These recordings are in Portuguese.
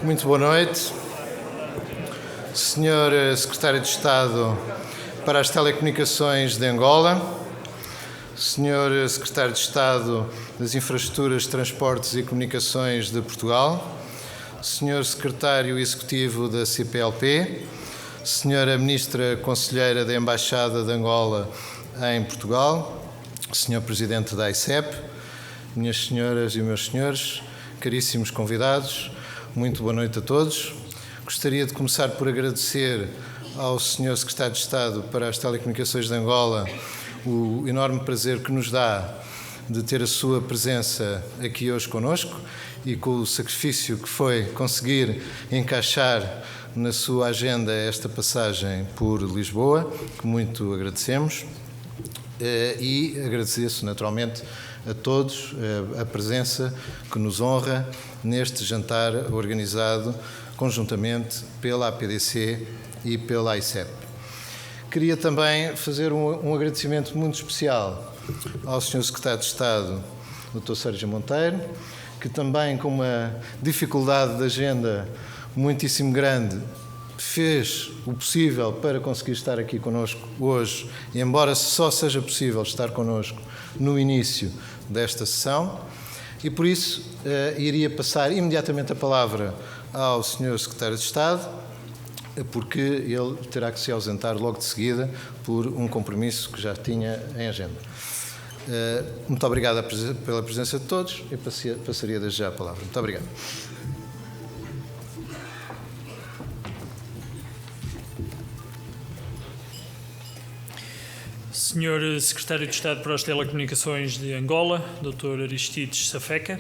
Muito boa noite. Senhor Secretário de Estado para as Telecomunicações de Angola, Senhor Secretário de Estado das Infraestruturas, Transportes e Comunicações de Portugal, Senhor Secretário Executivo da CPLP, Senhora Ministra Conselheira da Embaixada de Angola em Portugal, Senhor Presidente da ICEP, minhas senhoras e meus senhores, caríssimos convidados, muito boa noite a todos. Gostaria de começar por agradecer ao Senhor Secretário de Estado para as Telecomunicações de Angola o enorme prazer que nos dá de ter a sua presença aqui hoje connosco e com o sacrifício que foi conseguir encaixar na sua agenda esta passagem por Lisboa, que muito agradecemos, e agradeço naturalmente a todos a presença que nos honra neste jantar organizado conjuntamente pela APDC e pela ICEP. Queria também fazer um agradecimento muito especial ao Sr. Secretário de Estado, Dr. Sérgio Monteiro, que também com uma dificuldade de agenda muitíssimo grande fez o possível para conseguir estar aqui connosco hoje, e embora só seja possível estar connosco no início desta sessão, e por isso iria passar imediatamente a palavra ao Sr. Secretário de Estado, porque ele terá que se ausentar logo de seguida por um compromisso que já tinha em agenda. Muito obrigado pela presença de todos e passaria desde já a palavra. Muito obrigado. Senhor Secretário de Estado para as Telecomunicações de Angola, Dr. Aristides Safeca,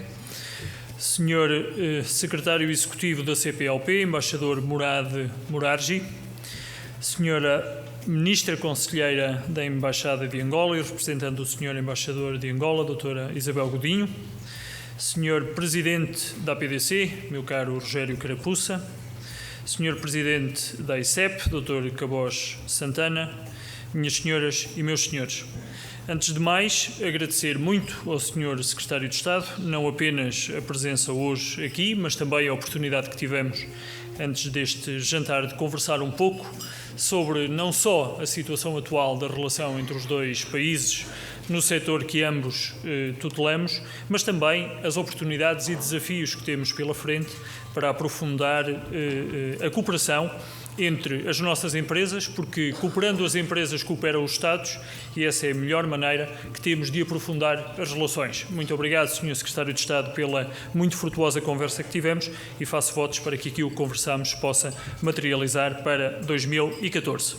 Senhor Secretário Executivo da CPLP, Embaixador Murad Murarji, Senhora Ministra Conselheira da Embaixada de Angola e representante do Senhor Embaixador de Angola, Dra. Isabel Godinho, Senhor Presidente da APDC, meu caro Rogério Carapuça, Senhor Presidente da ICEP, Dr. Cabos Santana, minhas senhoras e meus senhores. Antes de mais, agradecer muito ao Sr. Secretário de Estado, não apenas a presença hoje aqui, mas também a oportunidade que tivemos antes deste jantar de conversar um pouco sobre não só a situação atual da relação entre os dois países no setor que ambos tutelamos, mas também as oportunidades e desafios que temos pela frente para aprofundar a cooperação entre as nossas empresas, porque cooperando as empresas cooperam os Estados e essa é a melhor maneira que temos de aprofundar as relações. Muito obrigado, Sr. Secretário de Estado, pela muito frutuosa conversa que tivemos e faço votos para que aquilo que conversamos possa materializar para 2014.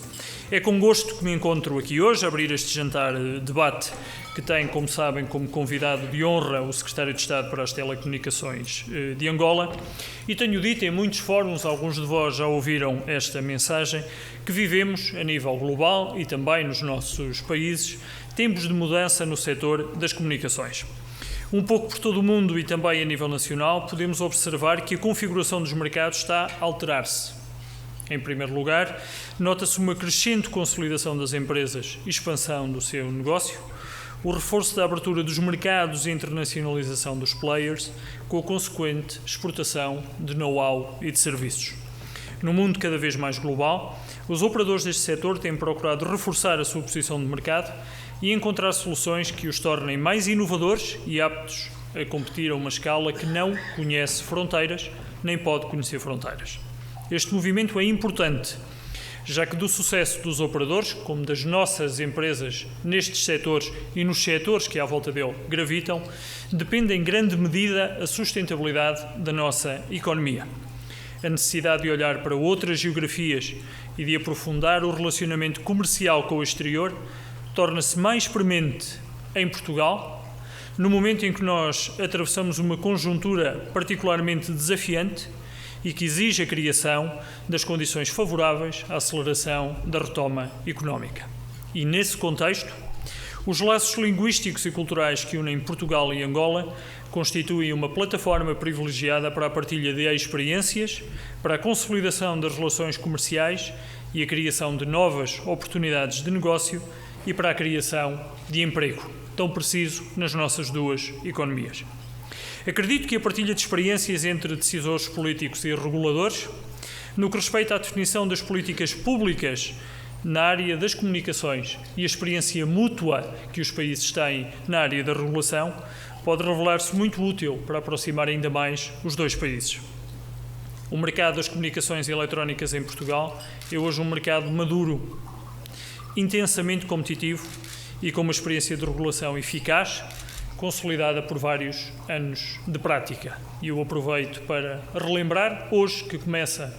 É com gosto que me encontro aqui hoje a abrir este jantar debate que tem, como sabem, como convidado de honra o Secretário de Estado para as Telecomunicações de Angola, e tenho dito em muitos fóruns, alguns de vós já ouviram esta mensagem, que vivemos a nível global e também nos nossos países tempos de mudança no setor das comunicações. Um pouco por todo o mundo e também a nível nacional, podemos observar que a configuração dos mercados está a alterar-se. Em primeiro lugar, nota-se uma crescente consolidação das empresas e expansão do seu negócio, o reforço da abertura dos mercados e internacionalização dos players, com a consequente exportação de know-how e de serviços. No mundo cada vez mais global, os operadores deste setor têm procurado reforçar a sua posição de mercado e encontrar soluções que os tornem mais inovadores e aptos a competir a uma escala que não conhece fronteiras, nem pode conhecer fronteiras. Este movimento é importante, já que do sucesso dos operadores, como das nossas empresas nestes setores e nos setores que à volta dele gravitam, depende em grande medida a sustentabilidade da nossa economia. A necessidade de olhar para outras geografias e de aprofundar o relacionamento comercial com o exterior torna-se mais premente em Portugal, no momento em que nós atravessamos uma conjuntura particularmente desafiante e que exige a criação das condições favoráveis à aceleração da retoma económica. E, nesse contexto, os laços linguísticos e culturais que unem Portugal e Angola constituem uma plataforma privilegiada para a partilha de experiências, para a consolidação das relações comerciais e a criação de novas oportunidades de negócio e para a criação de emprego, tão preciso nas nossas duas economias. Acredito que a partilha de experiências entre decisores políticos e reguladores, no que respeita à definição das políticas públicas na área das comunicações e a experiência mútua que os países têm na área da regulação, pode revelar-se muito útil para aproximar ainda mais os dois países. O mercado das comunicações eletrónicas em Portugal é hoje um mercado maduro, intensamente competitivo e com uma experiência de regulação eficaz, consolidada por vários anos de prática. E eu aproveito para relembrar, hoje que começa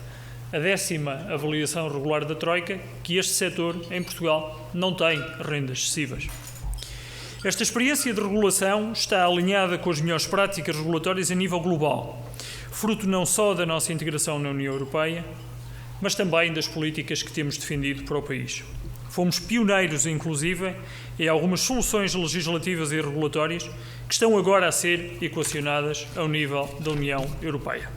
a 10ª avaliação regular da Troika, que este setor em Portugal não tem rendas excessivas. Esta experiência de regulação está alinhada com as melhores práticas regulatórias a nível global, fruto não só da nossa integração na União Europeia, mas também das políticas que temos defendido para o país. Fomos pioneiros, inclusive, em algumas soluções legislativas e regulatórias que estão agora a ser equacionadas ao nível da União Europeia.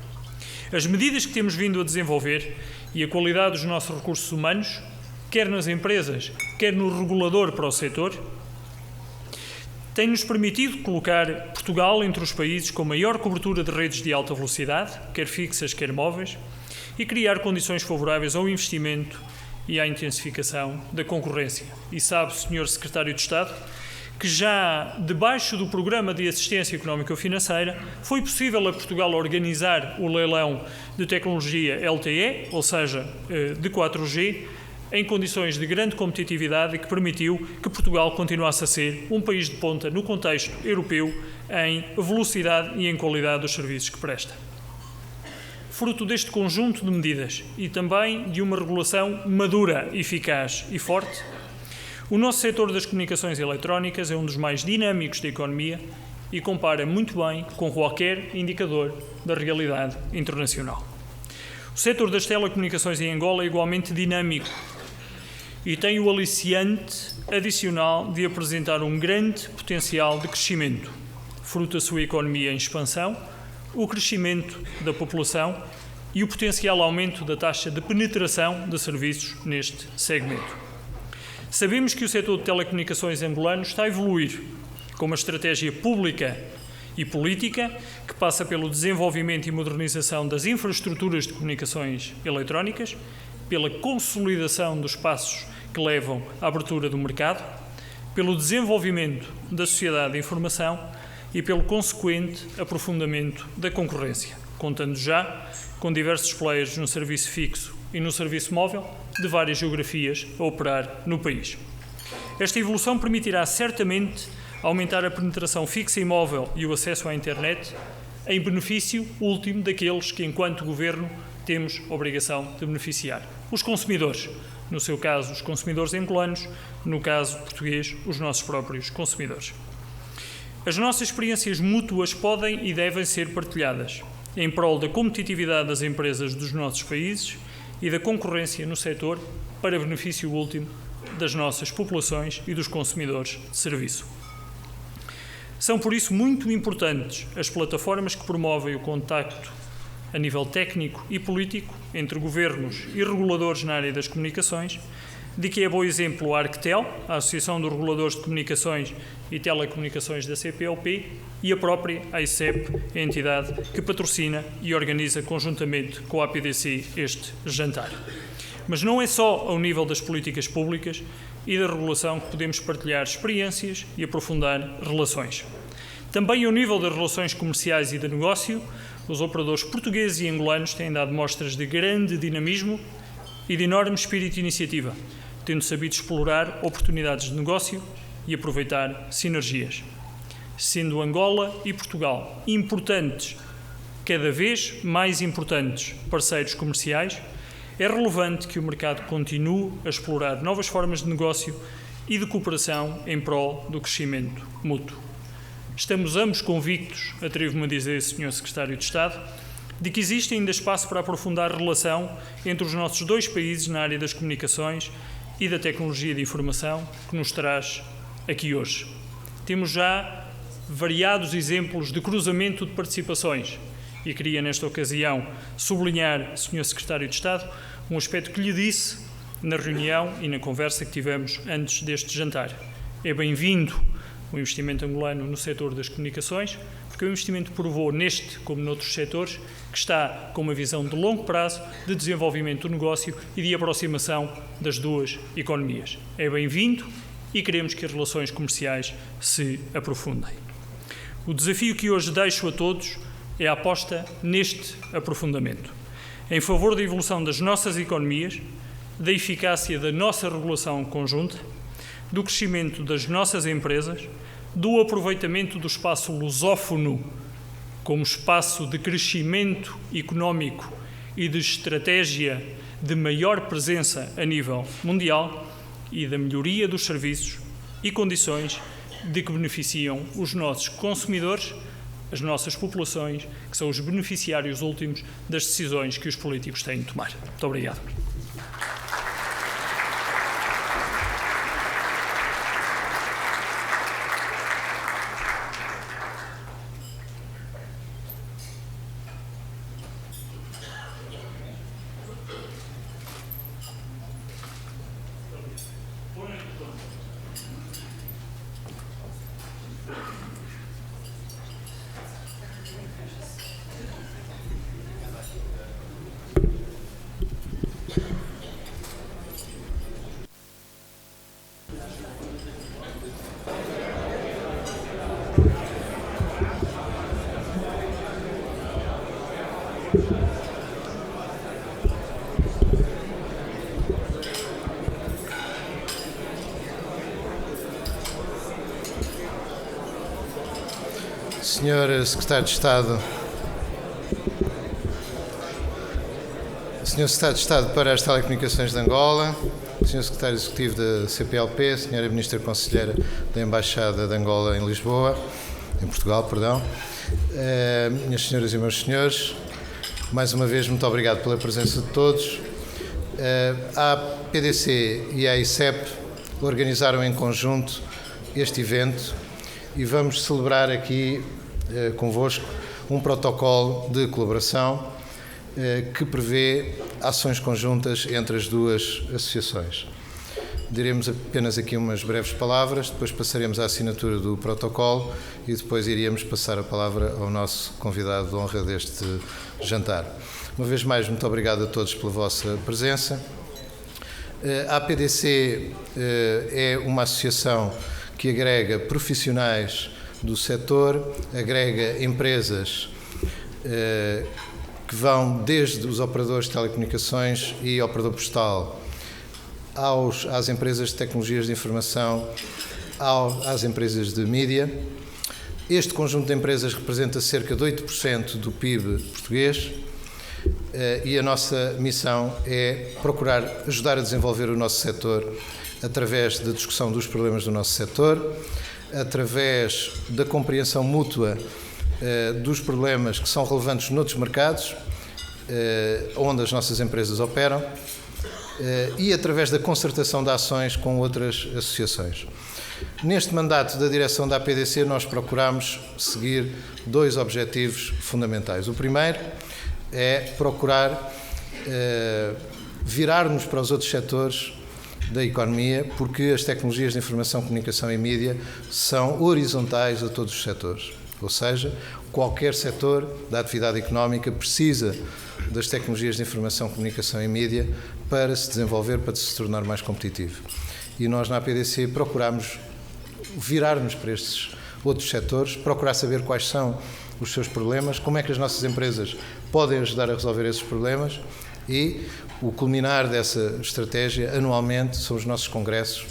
As medidas que temos vindo a desenvolver e a qualidade dos nossos recursos humanos, quer nas empresas, quer no regulador para o setor, tem-nos permitido colocar Portugal entre os países com maior cobertura de redes de alta velocidade, quer fixas, quer móveis, e criar condições favoráveis ao investimento e à intensificação da concorrência. E sabe, Sr. Secretário de Estado, que já debaixo do Programa de Assistência Económico-Financeira foi possível a Portugal organizar o leilão de tecnologia LTE, ou seja, de 4G, em condições de grande competitividade e que permitiu que Portugal continuasse a ser um país de ponta no contexto europeu em velocidade e em qualidade dos serviços que presta. Fruto deste conjunto de medidas e também de uma regulação madura, eficaz e forte, o nosso setor das comunicações eletrónicas é um dos mais dinâmicos da economia e compara muito bem com qualquer indicador da realidade internacional. O setor das telecomunicações em Angola é igualmente dinâmico e tem o aliciante adicional de apresentar um grande potencial de crescimento, fruto da sua economia em expansão, o crescimento da população e o potencial aumento da taxa de penetração de serviços neste segmento. Sabemos que o setor de telecomunicações angolano está a evoluir com uma estratégia pública e política que passa pelo desenvolvimento e modernização das infraestruturas de comunicações eletrónicas, pela consolidação dos passos que levam à abertura do mercado, pelo desenvolvimento da sociedade de informação e pelo consequente aprofundamento da concorrência, contando já com diversos players no serviço fixo e no serviço móvel de várias geografias a operar no país. Esta evolução permitirá certamente aumentar a penetração fixa e móvel e o acesso à internet em benefício último daqueles que, enquanto governo, temos a obrigação de beneficiar. Os consumidores, no seu caso, os consumidores angolanos, no caso português, os nossos próprios consumidores. As nossas experiências mútuas podem e devem ser partilhadas em prol da competitividade das empresas dos nossos países e da concorrência no setor para benefício último das nossas populações e dos consumidores de serviço. São, por isso, muito importantes as plataformas que promovem o contacto a nível técnico e político entre governos e reguladores na área das comunicações, de que é bom exemplo a Arctel, a Associação dos Reguladores de Comunicações e Telecomunicações da CPLP, e a própria AICEP, a entidade que patrocina e organiza conjuntamente com a APDC este jantar. Mas não é só ao nível das políticas públicas e da regulação que podemos partilhar experiências e aprofundar relações. Também ao nível das relações comerciais e de negócio, os operadores portugueses e angolanos têm dado mostras de grande dinamismo e de enorme espírito de iniciativa, tendo sabido explorar oportunidades de negócio e aproveitar sinergias. Sendo Angola e Portugal importantes, cada vez mais importantes parceiros comerciais, é relevante que o mercado continue a explorar novas formas de negócio e de cooperação em prol do crescimento mútuo. Estamos ambos convictos, atrevo-me a dizer, Sr. Secretário de Estado, de que existe ainda espaço para aprofundar a relação entre os nossos dois países na área das comunicações e da tecnologia de informação que nos traz aqui hoje. Temos já variados exemplos de cruzamento de participações e queria, nesta ocasião, sublinhar, Sr. Secretário de Estado, um aspecto que lhe disse na reunião e na conversa que tivemos antes deste jantar. É bem-vindo o investimento angolano no setor das comunicações, porque o investimento provou neste, como noutros setores, que está com uma visão de longo prazo de desenvolvimento do negócio e de aproximação das duas economias. É bem-vindo e queremos que as relações comerciais se aprofundem. O desafio que hoje deixo a todos é a aposta neste aprofundamento, em favor da evolução das nossas economias, da eficácia da nossa regulação conjunta, do crescimento das nossas empresas, do aproveitamento do espaço lusófono como espaço de crescimento económico e de estratégia de maior presença a nível mundial e da melhoria dos serviços e condições de que beneficiam os nossos consumidores, as nossas populações, que são os beneficiários últimos das decisões que os políticos têm de tomar. Muito obrigado. Senhor Secretário de Estado, Senhor Secretário de Estado para as Telecomunicações de Angola, Senhor Secretário Executivo da CPLP, Senhora Ministra Conselheira da Embaixada de Angola em Lisboa, em Portugal, perdão, minhas senhoras e meus senhores, mais uma vez muito obrigado pela presença de todos. A PDC e a ICEP organizaram em conjunto este evento e vamos celebrar aqui convosco um protocolo de colaboração que prevê ações conjuntas entre as duas associações. Diremos apenas aqui umas breves palavras, depois passaremos à assinatura do protocolo e depois iríamos passar a palavra ao nosso convidado de honra deste jantar. Uma vez mais, muito obrigado a todos pela vossa presença. A APDC é uma associação que agrega profissionais do setor, agrega empresas que vão desde os operadores de telecomunicações e operador postal às empresas de tecnologias de informação, às empresas de mídia. Este conjunto de empresas representa cerca de 8% do PIB português e a nossa missão é procurar ajudar a desenvolver o nosso setor através da discussão dos problemas do nosso setor, através da compreensão mútua dos problemas que são relevantes noutros mercados, onde as nossas empresas operam, e através da concertação de ações com outras associações. Neste mandato da direção da APDC, nós procuramos seguir dois objetivos fundamentais. O primeiro é procurar virar-nos para os outros setores da economia, porque as tecnologias de informação, comunicação e mídia são horizontais a todos os setores. Ou seja, qualquer setor da atividade económica precisa das tecnologias de informação, comunicação e mídia para se desenvolver, para se tornar mais competitivo. E nós na APDC procuramos virar-nos para estes outros setores, procurar saber quais são os seus problemas, como é que as nossas empresas podem ajudar a resolver esses problemas e o culminar dessa estratégia anualmente são os nossos congressos,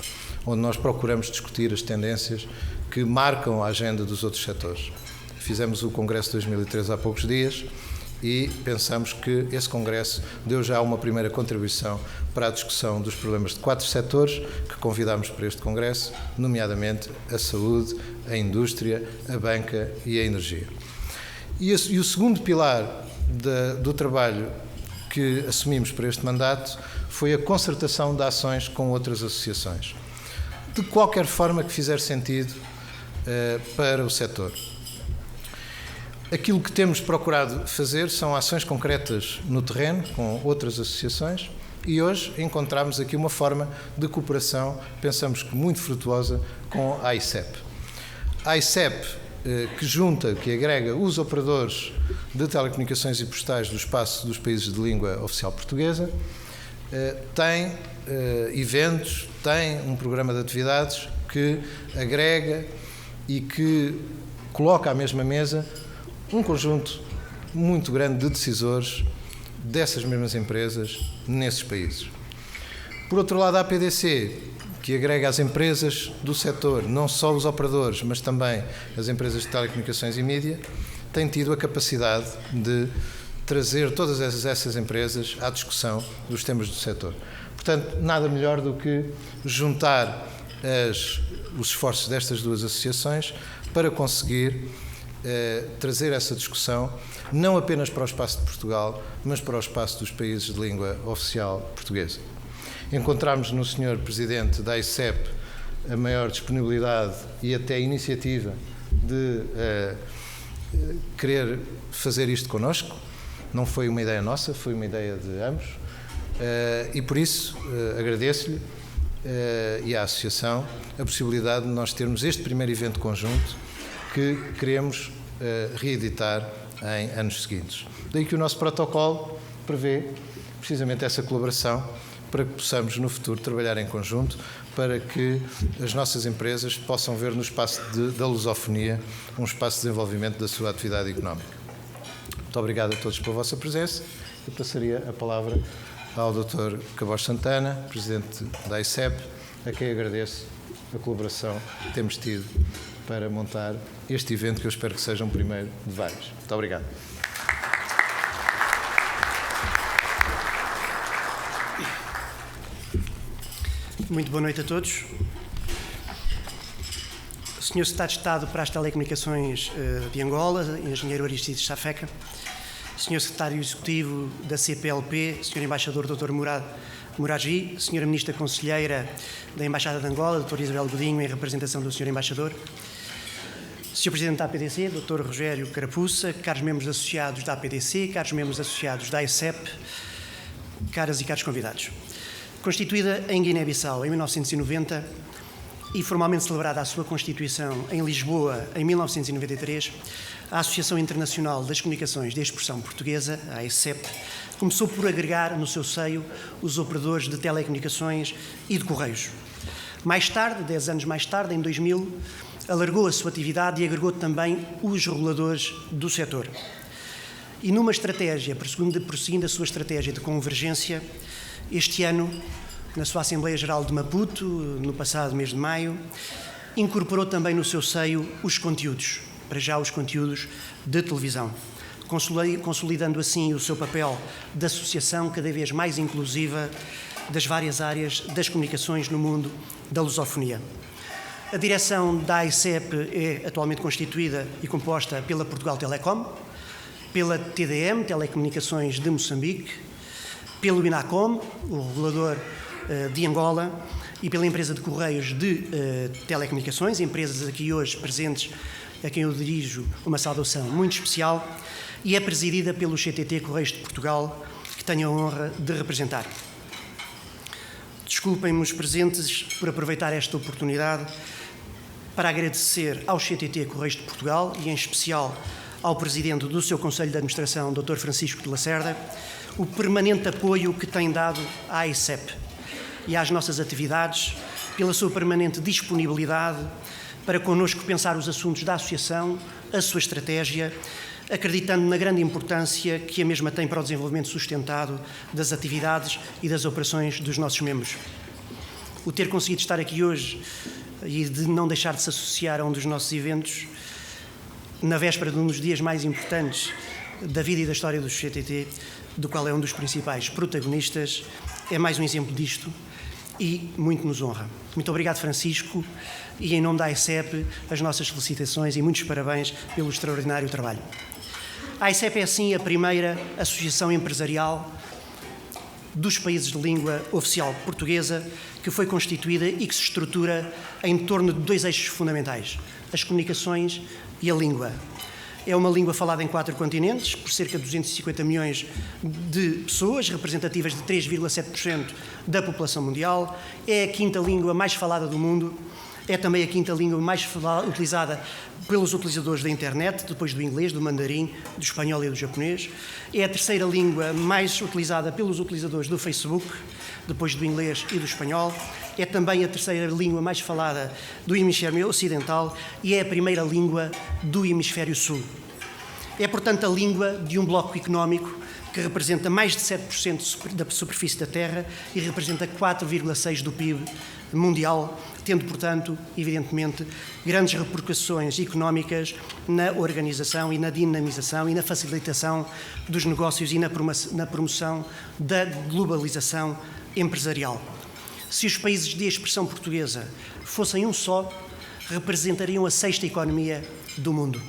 onde nós procuramos discutir as tendências que marcam a agenda dos outros setores. Fizemos o Congresso de 2013 há poucos dias e pensamos que esse Congresso deu já uma primeira contribuição para a discussão dos problemas de 4 setores que convidámos para este Congresso, nomeadamente a saúde, a indústria, a banca e a energia. E o segundo pilar do trabalho que assumimos para este mandato foi a concertação de ações com outras associações, de qualquer forma que fizer sentido para o setor. Aquilo que temos procurado fazer são ações concretas no terreno, com outras associações, e hoje encontramos aqui uma forma de cooperação, pensamos que muito frutuosa, com a ICEP. A ICEP, que agrega os operadores de telecomunicações e postais do espaço dos países de língua oficial portuguesa, tem eventos, tem um programa de atividades que agrega e que coloca à mesma mesa um conjunto muito grande de decisores dessas mesmas empresas nesses países. Por outro lado, a APDC, que agrega as empresas do setor, não só os operadores, mas também as empresas de telecomunicações e mídia, tem tido a capacidade de trazer todas essas empresas à discussão dos temas do setor. Portanto, nada melhor do que juntar os esforços destas duas associações para conseguir trazer essa discussão não apenas para o espaço de Portugal, mas para o espaço dos países de língua oficial portuguesa. Encontramos no Sr. Presidente da ICEP a maior disponibilidade e até a iniciativa de querer fazer isto connosco. Não foi uma ideia nossa, foi uma ideia de ambos. E por isso agradeço-lhe e à Associação a possibilidade de nós termos este primeiro evento conjunto que queremos reeditar em anos seguintes. Daí que o nosso protocolo prevê precisamente essa colaboração para que possamos no futuro trabalhar em conjunto para que as nossas empresas possam ver no espaço da lusofonia um espaço de desenvolvimento da sua atividade económica. Muito obrigado a todos pela vossa presença e passaria a palavra ao Dr. Cabos Santana, Presidente da ICEP, a quem agradeço a colaboração que temos tido para montar este evento que eu espero que seja um primeiro de vários. Muito obrigado. Muito boa noite a todos. Sr. Secretário de Estado para as Telecomunicações de Angola, Engenheiro Aristides Safeca, Sr. Secretário Executivo da CPLP, Sr. Embaixador Dr. Muragi, Sra. Ministra Conselheira da Embaixada de Angola, Dr. Isabel Godinho, em representação do Sr. Embaixador, Sr. Presidente da APDC, Dr. Rogério Carapuça, caros membros associados da APDC, caros membros associados da ICEP, caras e caros convidados. Constituída em Guiné-Bissau em 1990 e formalmente celebrada a sua constituição em Lisboa em 1993, a Associação Internacional das Comunicações de Expressão Portuguesa, a AICEP, começou por agregar no seu seio os operadores de telecomunicações e de correios. Mais tarde, 10 anos mais tarde, em 2000, alargou a sua atividade e agregou também os reguladores do setor. E numa estratégia, prosseguindo a sua estratégia de convergência, este ano, na sua Assembleia Geral de Maputo, no passado mês de maio, incorporou também no seu seio os conteúdos, para já os conteúdos de televisão, consolidando assim o seu papel de associação cada vez mais inclusiva das várias áreas das comunicações no mundo da lusofonia. A direção da AICEP é atualmente constituída e composta pela Portugal Telecom, pela TDM, Telecomunicações de Moçambique, pelo INACOM, o regulador de Angola, e pela empresa de Correios de Telecomunicações, empresas aqui hoje presentes, a quem eu dirijo uma saudação muito especial, e é presidida pelo CTT Correios de Portugal, que tenho a honra de representar. Desculpem-me os presentes por aproveitar esta oportunidade para agradecer ao CTT Correios de Portugal e, em especial, ao Presidente do seu Conselho de Administração, Dr. Francisco de Lacerda, o permanente apoio que tem dado à AICEP e às nossas atividades, pela sua permanente disponibilidade para connosco pensar os assuntos da Associação, a sua estratégia, acreditando na grande importância que a mesma tem para o desenvolvimento sustentado das atividades e das operações dos nossos membros. O ter conseguido estar aqui hoje e de não deixar de se associar a um dos nossos eventos, na véspera de um dos dias mais importantes da vida e da história do CTT, do qual é um dos principais protagonistas, é mais um exemplo disto e muito nos honra. Muito obrigado, Francisco, e em nome da AICEP, as nossas felicitações e muitos parabéns pelo extraordinário trabalho. A AICEP é, assim, a primeira associação empresarial dos países de língua oficial portuguesa que foi constituída e que se estrutura em torno de dois eixos fundamentais: as comunicações e a língua. É uma língua falada em 4 continentes, por cerca de 250 milhões de pessoas, representativas de 3,7% da população mundial. É a 5ª língua mais falada do mundo É também a quinta língua mais utilizada pelos utilizadores da internet, depois do inglês, do mandarim, do espanhol e do japonês. É a terceira língua mais utilizada pelos utilizadores do Facebook, depois do inglês e do espanhol. É também a terceira língua mais falada do hemisfério ocidental e é a primeira língua do hemisfério sul. É, portanto, a língua de um bloco económico que representa mais de 7% da superfície da Terra e representa 4,6% do PIB mundial, tendo, portanto, evidentemente, grandes repercussões económicas na organização e na dinamização e na facilitação dos negócios e na promoção da globalização empresarial. Se os países de expressão portuguesa fossem um só, representariam a sexta economia do mundo.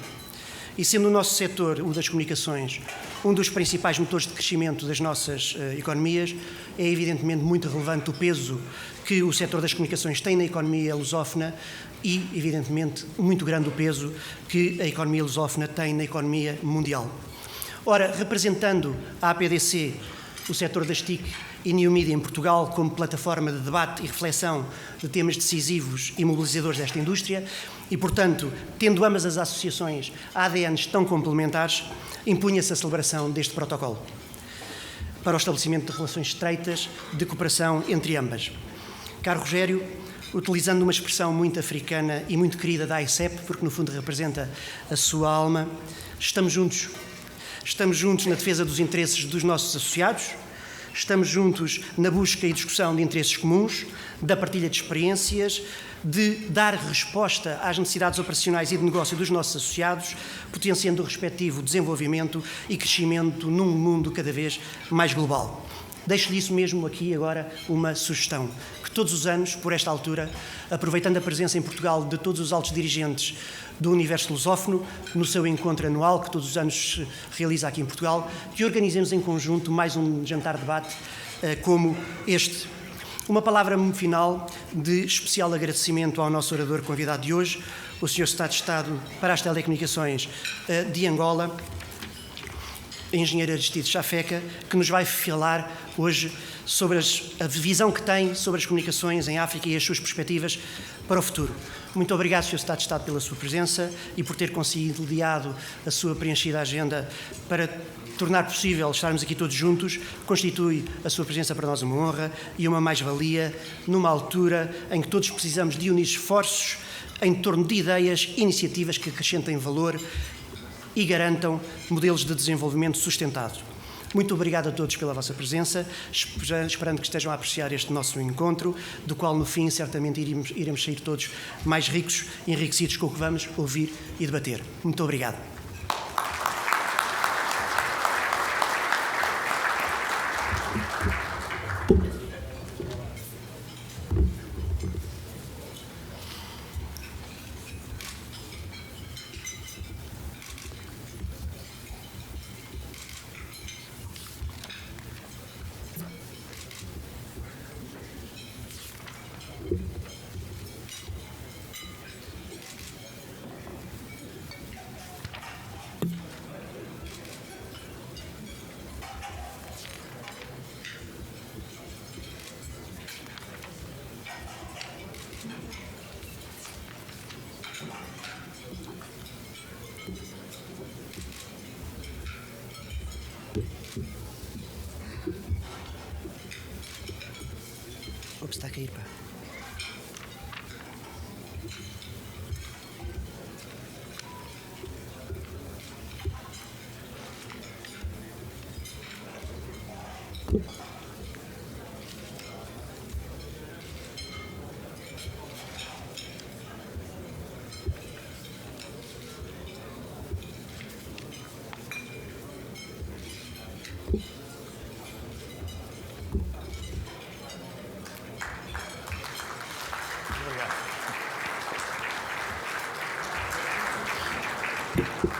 E sendo o nosso setor, o das comunicações, um dos principais motores de crescimento das nossas economias, é evidentemente muito relevante o peso que o setor das comunicações tem na economia lusófona e, evidentemente, muito grande o peso que a economia lusófona tem na economia mundial. Ora, representando a APDC, o setor das TIC e New Media em Portugal como plataforma de debate e reflexão de temas decisivos e mobilizadores desta indústria e, portanto, tendo ambas as associações ADNs tão complementares, impunha-se a celebração deste protocolo para o estabelecimento de relações estreitas de cooperação entre ambas. Caro Rogério, utilizando uma expressão muito africana e muito querida da AICEP, porque no fundo representa a sua alma, estamos juntos. Estamos juntos na defesa dos interesses dos nossos associados, estamos juntos na busca e discussão de interesses comuns, da partilha de experiências, de dar resposta às necessidades operacionais e de negócio dos nossos associados, potenciando o respectivo desenvolvimento e crescimento num mundo cada vez mais global. Deixo-lhe isso mesmo aqui agora uma sugestão, que todos os anos, por esta altura, aproveitando a presença em Portugal de todos os altos dirigentes do universo lusófono, no seu encontro anual, que todos os anos se realiza aqui em Portugal, que organizemos em conjunto mais um jantar-debate como este. Uma palavra final de especial agradecimento ao nosso orador convidado de hoje, o Sr. Secretário de Estado para as Telecomunicações de Angola, engenheiro Aristides Safeca, que nos vai falar hoje sobre a visão que tem sobre as comunicações em África e as suas perspectivas para o futuro. Muito obrigado, Sr. Secretário de Estado, pela sua presença e por ter conciliado a sua preenchida agenda para tornar possível estarmos aqui todos juntos. Constitui a sua presença para nós uma honra e uma mais-valia numa altura em que todos precisamos de unir esforços em torno de ideias, iniciativas que acrescentem valor e garantam modelos de desenvolvimento sustentado. Muito obrigado a todos pela vossa presença, esperando que estejam a apreciar este nosso encontro, do qual no fim certamente iremos sair todos mais ricos e enriquecidos com o que vamos ouvir e debater. Muito obrigado. Opa, está a cair, pá.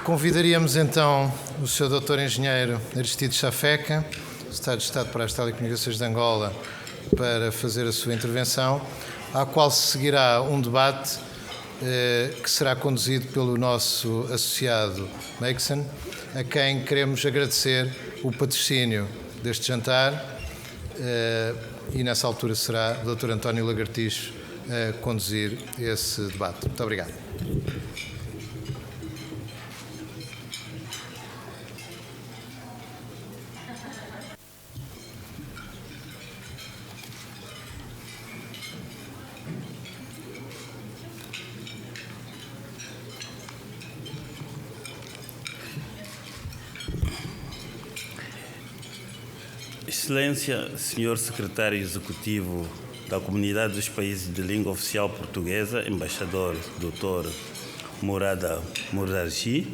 Convidaríamos então o Sr. Dr. Engenheiro Aristides Safeca, Secretário de Estado para as Telecomunicações de Angola, para fazer a sua intervenção, à qual se seguirá um debate que será conduzido pelo nosso associado Meixen, a quem queremos agradecer o patrocínio deste jantar, e nessa altura será o Dr. António Lagartixo conduzir esse debate. Muito obrigado. Excelência, Senhor Secretário Executivo da Comunidade dos Países de Língua Oficial Portuguesa, Embaixador Dr. Murad Murarji,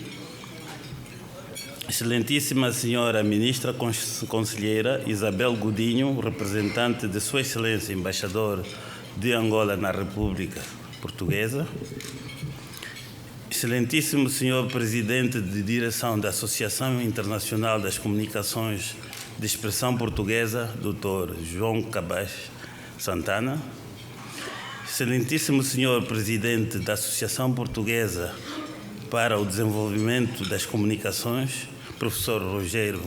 Excelentíssima Senhora Ministra Conselheira Isabel Godinho, representante de Sua Excelência Embaixador de Angola na República Portuguesa, Excelentíssimo Senhor Presidente de Direção da Associação Internacional das Comunicações de Expressão Portuguesa, Dr. João Cabaz Santana, Excelentíssimo Senhor Presidente da Associação Portuguesa para o Desenvolvimento das Comunicações, Professor Rogério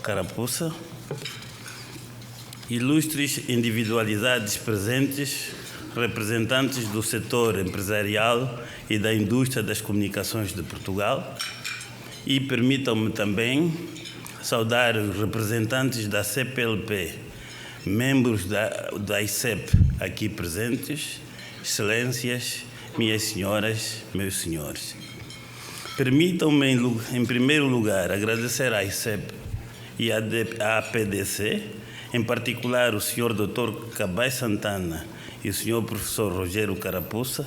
Carapuça, ilustres individualidades presentes, representantes do setor empresarial e da indústria das comunicações de Portugal, e permitam-me também saudar os representantes da CPLP, membros da ICEP aqui presentes, excelências, minhas senhoras, meus senhores. Permitam-me, em primeiro lugar, agradecer à ICEP e à APDC, em particular o Sr. Dr. Cabaz Santana e o Sr. Professor Rogério Carapuça,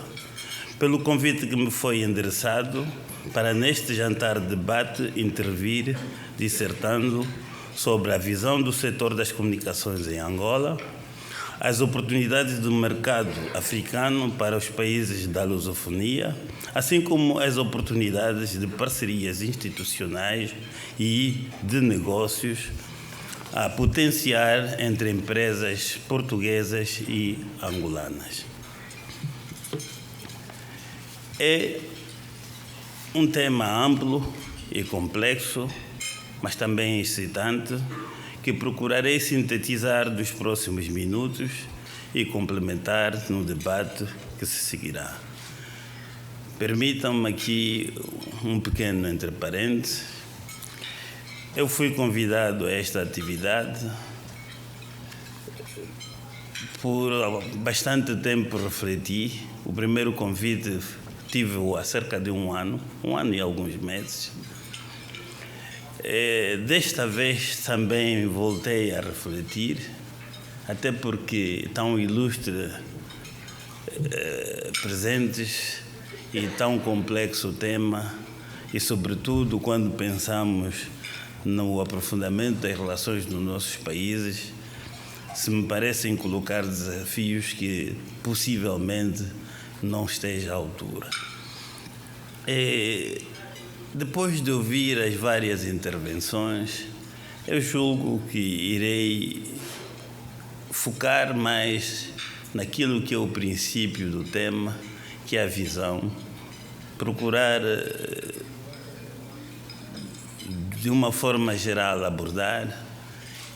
pelo convite que me foi endereçado para, neste jantar de debate, intervir, dissertando sobre a visão do setor das comunicações em Angola, as oportunidades do mercado africano para os países da lusofonia, assim como as oportunidades de parcerias institucionais e de negócios a potenciar entre empresas portuguesas e angolanas. É um tema amplo e complexo, mas também excitante, que procurarei sintetizar nos próximos minutos e complementar no debate que se seguirá. Permitam-me aqui um pequeno entre parênteses. Eu fui convidado a esta atividade por bastante tempo refleti. O primeiro convite tive-o há cerca de um ano e alguns meses. Desta vez também voltei a refletir, até porque tão ilustres presentes e tão complexo o tema, e sobretudo quando pensamos no aprofundamento das relações nos nossos países, se me parecem colocar desafios que possivelmente não esteja à altura. Depois de ouvir as várias intervenções, eu julgo que irei focar mais naquilo que é o princípio do tema, que é a visão, procurar de uma forma geral abordar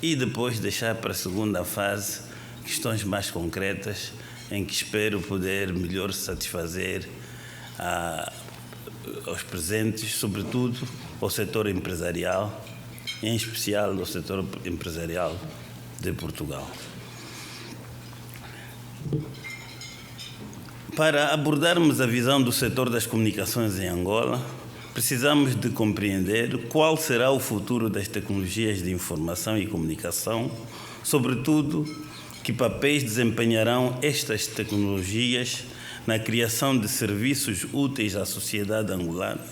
e depois deixar para a segunda fase questões mais concretas em que espero poder melhor satisfazer aos presentes, sobretudo ao setor empresarial, em especial ao setor empresarial de Portugal. Para abordarmos a visão do setor das comunicações em Angola, precisamos de compreender qual será o futuro das tecnologias de informação e comunicação, sobretudo que papéis desempenharão estas tecnologias na criação de serviços úteis à sociedade angolana,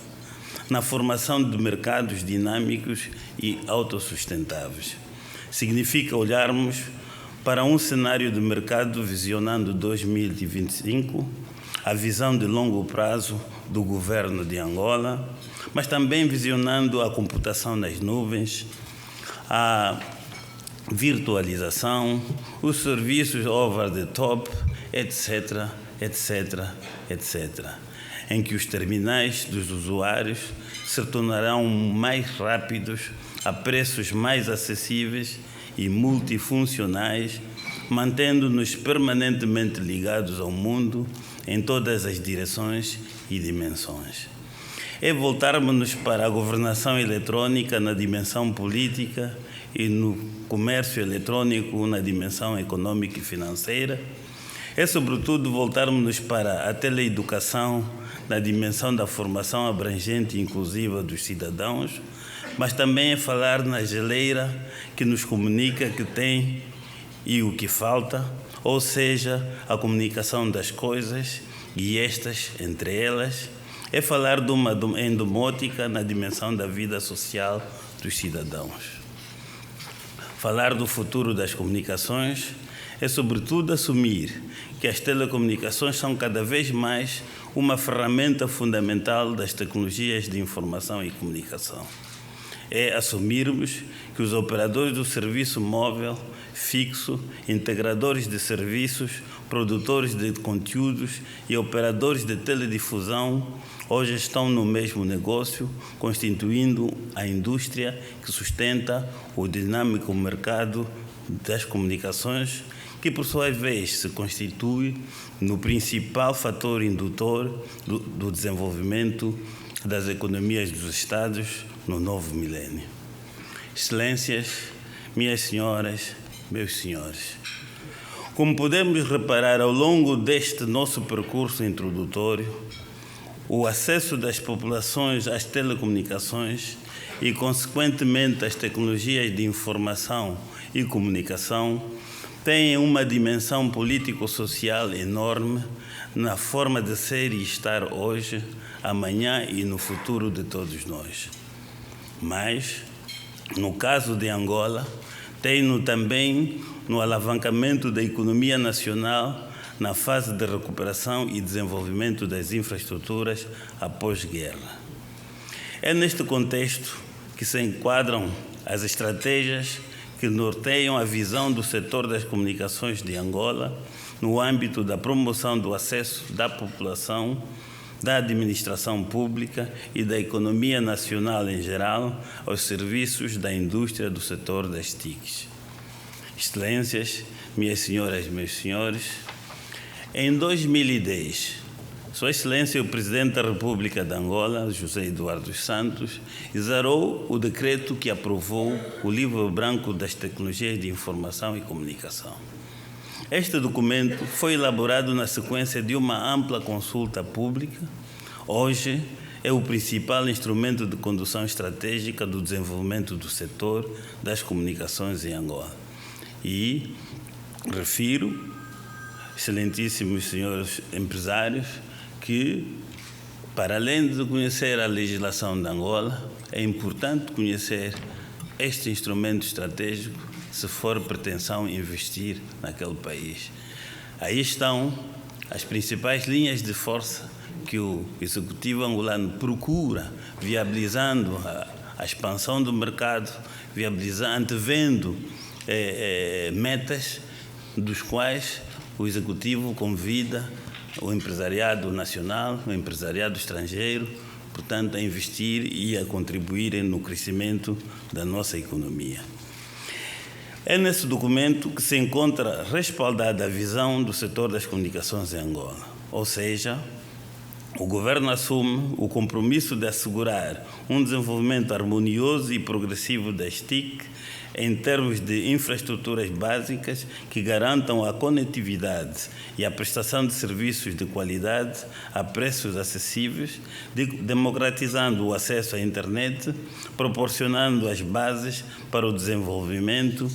na formação de mercados dinâmicos e autossustentáveis. Significa olharmos para um cenário de mercado visionando 2025, a visão de longo prazo do governo de Angola, mas também visionando a computação nas nuvens, a virtualização, os serviços over the top, etc., etc., etc., em que os terminais dos usuários se tornarão mais rápidos, a preços mais acessíveis e multifuncionais, mantendo-nos permanentemente ligados ao mundo em todas as direções e dimensões. É voltarmos-nos para a governação eletrónica na dimensão política e no comércio eletrónico na dimensão econômica e financeira. É, sobretudo, voltarmos-nos para a teleeducação na dimensão da formação abrangente e inclusiva dos cidadãos, mas também é falar na geleira que nos comunica que tem e o que falta, ou seja, a comunicação das coisas e estas, entre elas, é falar de uma endomótica na dimensão da vida social dos cidadãos. Falar do futuro das comunicações é, sobretudo, assumir que as telecomunicações são cada vez mais uma ferramenta fundamental das tecnologias de informação e comunicação. É assumirmos que os operadores do serviço móvel fixo, integradores de serviços, produtores de conteúdos e operadores de teledifusão hoje estão no mesmo negócio, constituindo a indústria que sustenta o dinâmico mercado das comunicações, que por sua vez se constitui no principal fator indutor do desenvolvimento das economias dos Estados no novo milénio. Excelências, minhas senhoras, meus senhores, como podemos reparar ao longo deste nosso percurso introdutório, o acesso das populações às telecomunicações e, consequentemente, às tecnologias de informação e comunicação tem uma dimensão político-social enorme na forma de ser e estar hoje, amanhã e no futuro de todos nós. Mas, no caso de Angola, tem-no também no alavancamento da economia nacional na fase de recuperação e desenvolvimento das infraestruturas após guerra. É neste contexto que se enquadram as estratégias que norteiam a visão do setor das comunicações de Angola no âmbito da promoção do acesso da população, da administração pública e da economia nacional em geral aos serviços da indústria do setor das TICs. Excelências, minhas senhoras e meus senhores, em 2010, Sua Excelência o Presidente da República de Angola, José Eduardo dos Santos, exarou o decreto que aprovou o Livro Branco das Tecnologias de Informação e Comunicação. Este documento foi elaborado na sequência de uma ampla consulta pública. Hoje é o principal instrumento de condução estratégica do desenvolvimento do setor das comunicações em Angola. E refiro, excelentíssimos senhores empresários, que, para além de conhecer a legislação de Angola, é importante conhecer este instrumento estratégico se for pretensão investir naquele país. Aí estão as principais linhas de força que o Executivo angolano procura, viabilizando a expansão do mercado, antevendo metas dos quais o Executivo convida o empresariado nacional, o empresariado estrangeiro, portanto, a investir e a contribuírem no crescimento da nossa economia. É nesse documento que se encontra respaldada a visão do setor das comunicações em Angola, ou seja, o Governo assume o compromisso de assegurar um desenvolvimento harmonioso e progressivo das TIC em termos de infraestruturas básicas que garantam a conectividade e a prestação de serviços de qualidade a preços acessíveis, democratizando o acesso à internet, proporcionando as bases para o desenvolvimento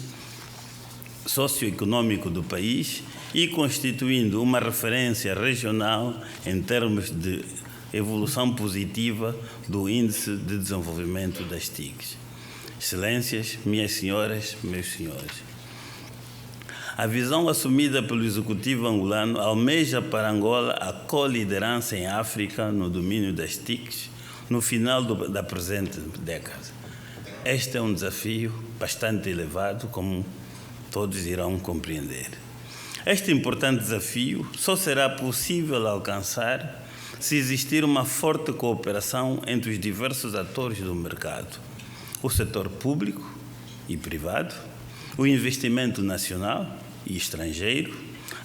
socioeconômico do país e constituindo uma referência regional em termos de evolução positiva do Índice de Desenvolvimento das TICs. Excelências, minhas senhoras, meus senhores, a visão assumida pelo Executivo angolano almeja para Angola a co-liderança em África no domínio das TICs no final da presente década. Este é um desafio bastante elevado, como todos irão compreender. Este importante desafio só será possível alcançar se existir uma forte cooperação entre os diversos atores do mercado, o setor público e privado, o investimento nacional e estrangeiro,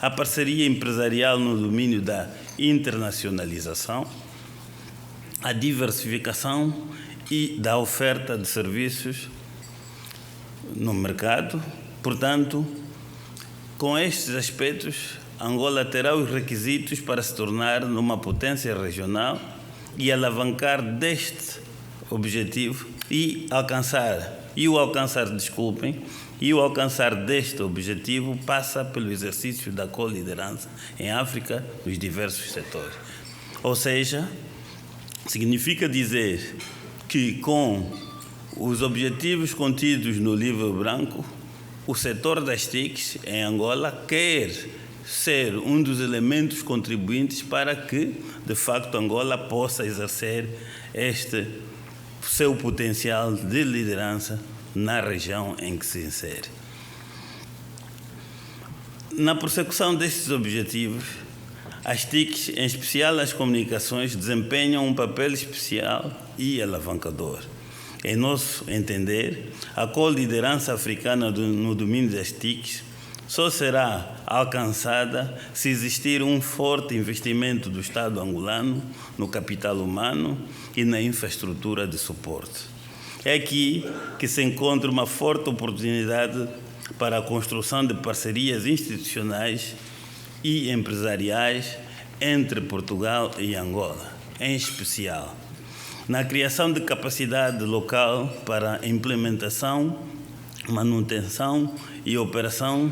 a parceria empresarial no domínio da internacionalização, a diversificação e da oferta de serviços no mercado. Portanto, com estes aspectos, Angola terá os requisitos para se tornar uma potência regional e alavancar deste objetivo o alcançar deste objetivo passa pelo exercício da co-liderança em África nos diversos setores. Ou seja, significa dizer que com os objetivos contidos no livro branco, o setor das TICs em Angola quer ser um dos elementos contribuintes para que, de facto, Angola possa exercer este seu potencial de liderança na região em que se insere. Na prossecução destes objetivos, as TICs, em especial as comunicações, desempenham um papel especial e alavancador. Em nosso entender, a co-liderança africana no domínio das TICs só será alcançada se existir um forte investimento do Estado angolano no capital humano e na infraestrutura de suporte. É aqui que se encontra uma forte oportunidade para a construção de parcerias institucionais e empresariais entre Portugal e Angola, em especial na criação de capacidade local para a implementação, manutenção e operação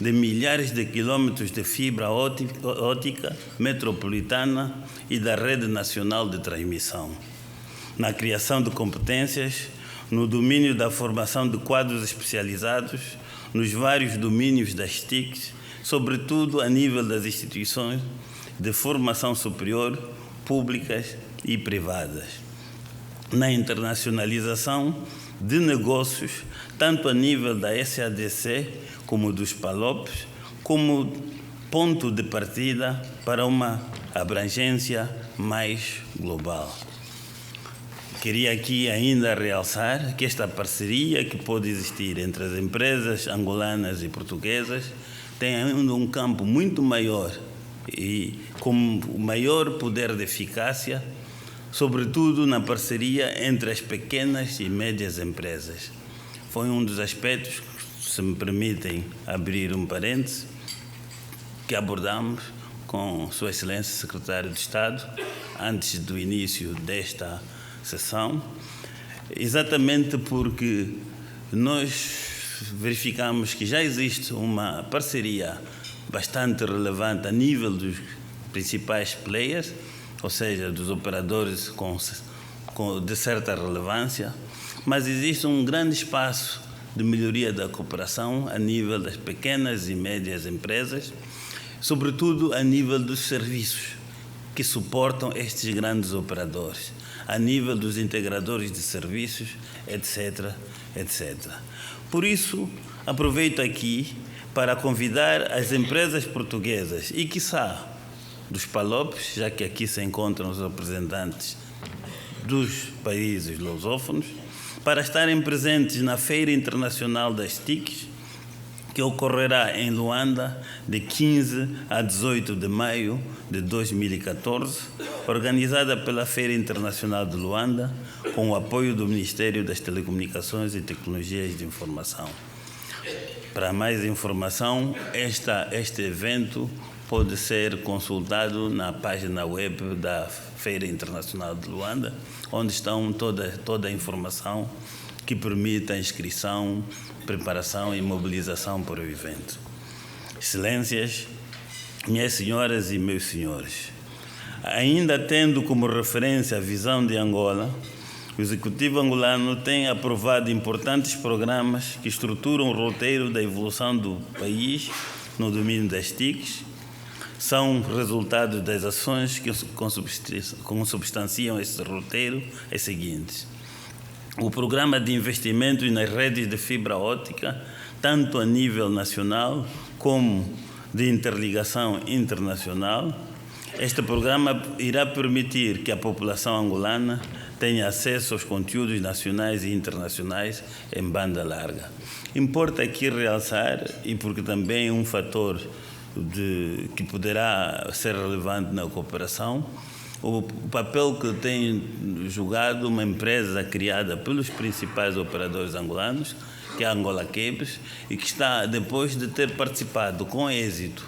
de milhares de quilómetros de fibra óptica metropolitana e da rede nacional de transmissão, na criação de competências no domínio da formação de quadros especializados nos vários domínios das TICs, sobretudo a nível das instituições de formação superior, públicas e privadas, na internacionalização de negócios, tanto a nível da SADC como dos PALOPs, como ponto de partida para uma abrangência mais global. Queria aqui ainda realçar que esta parceria que pode existir entre as empresas angolanas e portuguesas tem ainda um campo muito maior e com maior poder de eficácia, sobretudo na parceria entre as pequenas e médias empresas. Foi um dos aspectos, se me permitem abrir um parêntese, que abordamos com Sua Excelência Secretário de Estado antes do início desta sessão, exatamente porque nós verificamos que já existe uma parceria bastante relevante a nível dos principais players, ou seja, dos operadores de certa relevância, mas existe um grande espaço de melhoria da cooperação a nível das pequenas e médias empresas, sobretudo a nível dos serviços que suportam estes grandes operadores, a nível dos integradores de serviços, etc., etc. Por isso, aproveito aqui para convidar as empresas portuguesas e, quiçá, dos PALOPs, já que aqui se encontram os representantes dos países lusófonos, para estarem presentes na Feira Internacional das TICs, que ocorrerá em Luanda de 15 a 18 de maio de 2014, organizada pela Feira Internacional de Luanda, com o apoio do Ministério das Telecomunicações e Tecnologias de Informação. Para mais informação, este evento pode ser consultado na página web da Feira Internacional de Luanda, onde estão toda a informação que permite a inscrição, preparação e mobilização para o evento. Excelências, minhas senhoras e meus senhores, ainda tendo como referência a visão de Angola, o Executivo angolano tem aprovado importantes programas que estruturam o roteiro da evolução do país no domínio das TICs. São resultado das ações que consubstanciam esse roteiro as seguintes: o programa de investimento nas redes de fibra óptica, tanto a nível nacional como de interligação internacional. Este programa irá permitir que a população angolana tenha acesso aos conteúdos nacionais e internacionais em banda larga. Importa aqui realçar, e porque também é um fator que poderá ser relevante na cooperação, o papel que tem jogado uma empresa criada pelos principais operadores angolanos, que é a Angola Cables, e que está, depois de ter participado com êxito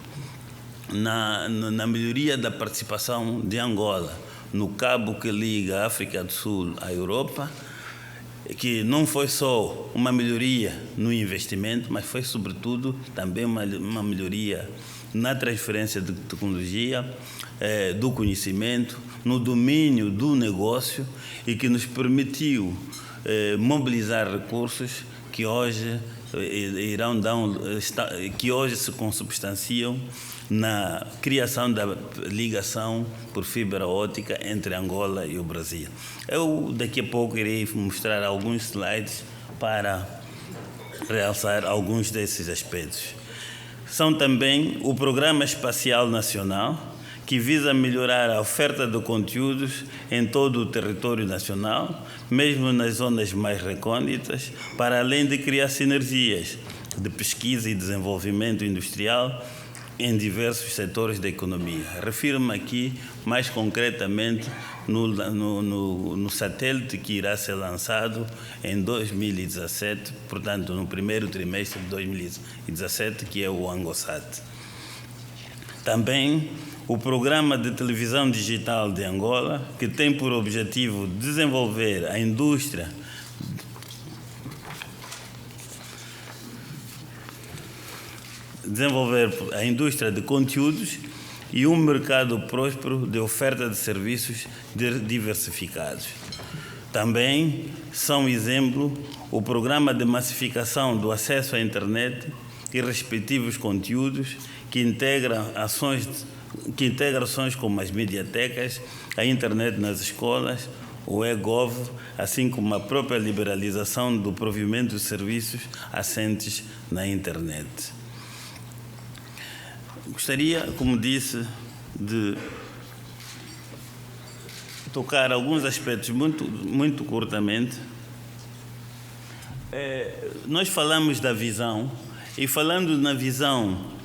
na melhoria da participação de Angola no cabo que liga a África do Sul à Europa, que não foi só uma melhoria no investimento, mas foi sobretudo também uma melhoria na transferência de tecnologia, do conhecimento, no domínio do negócio, e que nos permitiu mobilizar recursos que hoje que hoje se consubstanciam na criação da ligação por fibra óptica entre Angola e o Brasil. Eu daqui a pouco irei mostrar alguns slides para realçar alguns desses aspectos. São também o Programa Espacial Nacional, que visa melhorar a oferta de conteúdos em todo o território nacional, mesmo nas zonas mais recônditas, para além de criar sinergias de pesquisa e desenvolvimento industrial em diversos setores da economia. Refiro-me aqui mais concretamente no satélite que irá ser lançado em 2017, portanto no primeiro trimestre de 2017, que é o ANGOSAT. Também o Programa de Televisão Digital de Angola, que tem por objetivo desenvolver a indústria de conteúdos e um mercado próspero de oferta de serviços diversificados. Também são exemplo o Programa de Massificação do Acesso à Internet e respectivos conteúdos que integra ações como as mediatecas, a internet nas escolas, o e-gov, assim como a própria liberalização do provimento de serviços assentes na internet. Gostaria, como disse, de tocar alguns aspectos muito curtamente. Nós falamos da visão, e falando na visão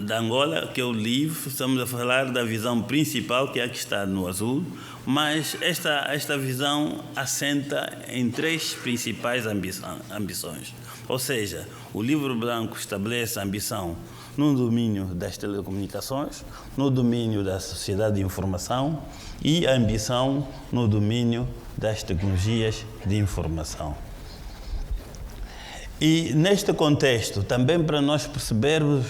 da Angola, que é o livro, estamos a falar da visão principal, que é a que está no azul, mas esta visão assenta em três principais ambições. Ou seja, o livro branco estabelece a ambição no domínio das telecomunicações, no domínio da sociedade de informação e a ambição no domínio das tecnologias de informação. E neste contexto, também para nós percebermos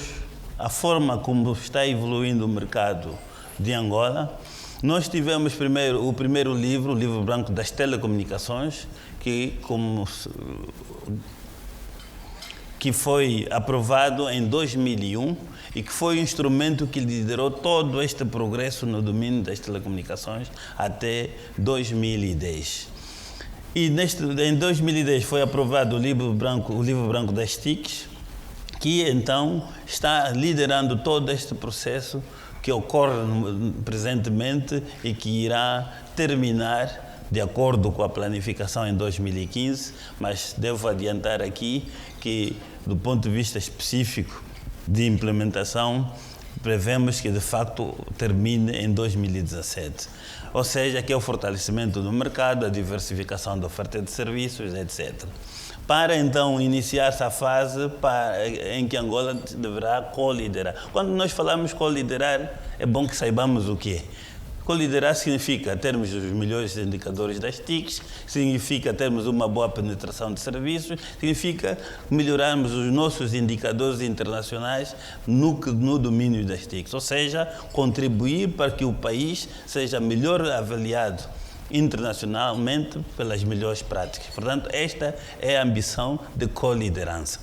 a forma como está evoluindo o mercado de Angola, nós tivemos o primeiro livro, o livro branco das telecomunicações, que foi aprovado em 2001 e que foi o instrumento que liderou todo este progresso no domínio das telecomunicações até 2010. E em 2010 foi aprovado o livro branco das TICs, que então está liderando todo este processo que ocorre presentemente e que irá terminar de acordo com a planificação em 2015, mas devo adiantar aqui que, do ponto de vista específico de implementação, prevemos que de facto termine em 2017. Ou seja, que é o fortalecimento do mercado, a diversificação da oferta de serviços, etc. Para então iniciar-se a fase em que Angola deverá co-liderar. Quando nós falamos co-liderar, é bom que saibamos o que é. Co-liderar significa termos os melhores indicadores das TICs, significa termos uma boa penetração de serviços, significa melhorarmos os nossos indicadores internacionais no domínio das TICs, ou seja, contribuir para que o país seja melhor avaliado internacionalmente pelas melhores práticas. Portanto, esta é a ambição de co-liderança.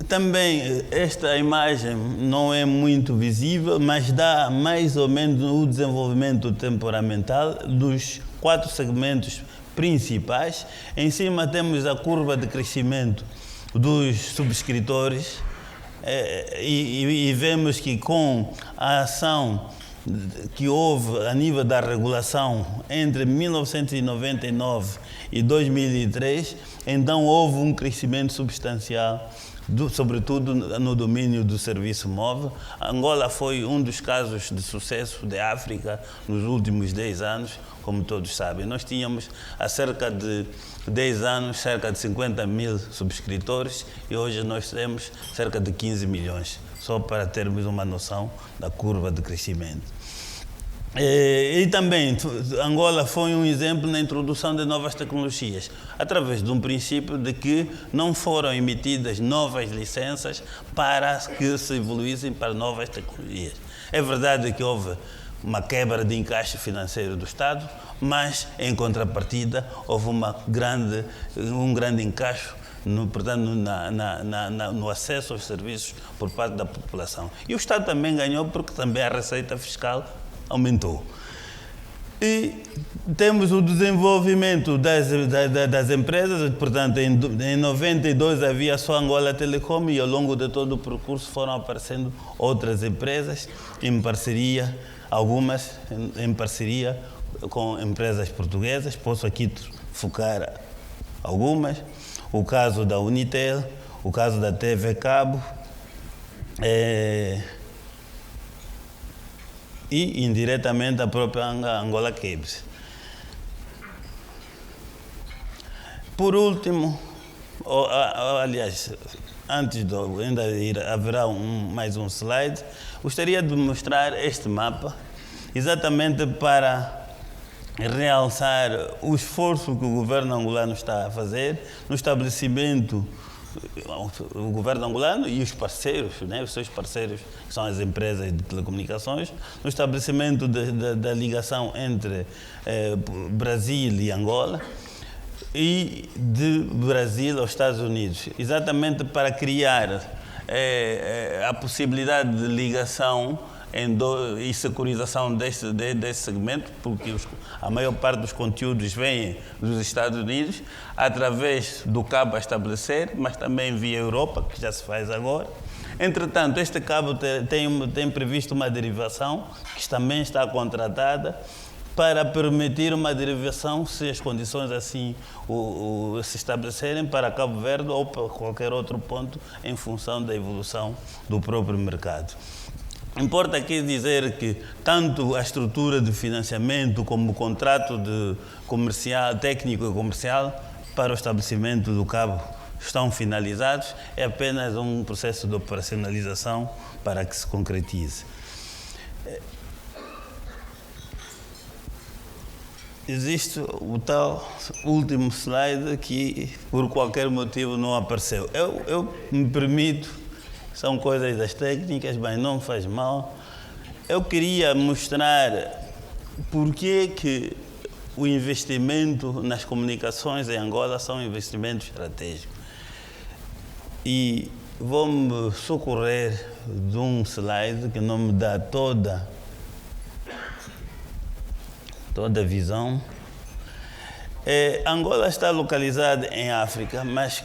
Também esta imagem não é muito visível, mas dá mais ou menos o desenvolvimento temperamental dos 4 segmentos principais. Em cima temos a curva de crescimento dos subscritores e vemos que com a ação que houve a nível da regulação entre 1999 e 2003, então houve um crescimento substancial, sobretudo no domínio do serviço móvel. Angola foi um dos casos de sucesso da África nos últimos 10 anos, como todos sabem. Nós tínhamos há cerca de 10 anos cerca de 50 mil subscritores e hoje nós temos cerca de 15 milhões, só para termos uma noção da curva de crescimento. E também Angola foi um exemplo na introdução de novas tecnologias, através de um princípio de que não foram emitidas novas licenças para que se evoluíssem para novas tecnologias. É verdade que houve uma quebra de encaixe financeiro do Estado, mas em contrapartida houve um grande encaixe no acesso aos serviços por parte da população. E o Estado também ganhou porque também a receita fiscal aumentou. E temos o desenvolvimento das empresas, portanto, em 92 havia só Angola Telecom e ao longo de todo o percurso foram aparecendo outras empresas em parceria, algumas em parceria com empresas portuguesas. Posso aqui focar algumas. O caso da Unitel, o caso da TV Cabo, e indiretamente a própria Angola Cables. Por último, aliás, antes de ainda ir, haverá mais um slide, gostaria de mostrar este mapa, exatamente para realçar o esforço que o governo angolano está a fazer no estabelecimento, o governo angolano e os parceiros, os seus parceiros, que são as empresas de telecomunicações, no estabelecimento da ligação entre Brasil e Angola e de Brasil aos Estados Unidos, exatamente para criar a possibilidade de ligação e securização desse segmento, porque a maior parte dos conteúdos vem dos Estados Unidos, através do cabo a estabelecer, mas também via Europa, que já se faz agora. Entretanto, este cabo tem previsto uma derivação, que também está contratada, para permitir uma derivação, se as condições assim se estabelecerem, para Cabo Verde ou para qualquer outro ponto, em função da evolução do próprio mercado. Importa aqui dizer que tanto a estrutura de financiamento como o contrato técnico e comercial para o estabelecimento do cabo estão finalizados. É apenas um processo de operacionalização para que se concretize. Existe o tal último slide que, por qualquer motivo, não apareceu. Eu me permito. São coisas das técnicas, mas não faz mal. Eu queria mostrar por que o investimento nas comunicações em Angola são investimentos estratégicos. E vou-me socorrer de um slide que não me dá toda a visão. Angola está localizada em África, mas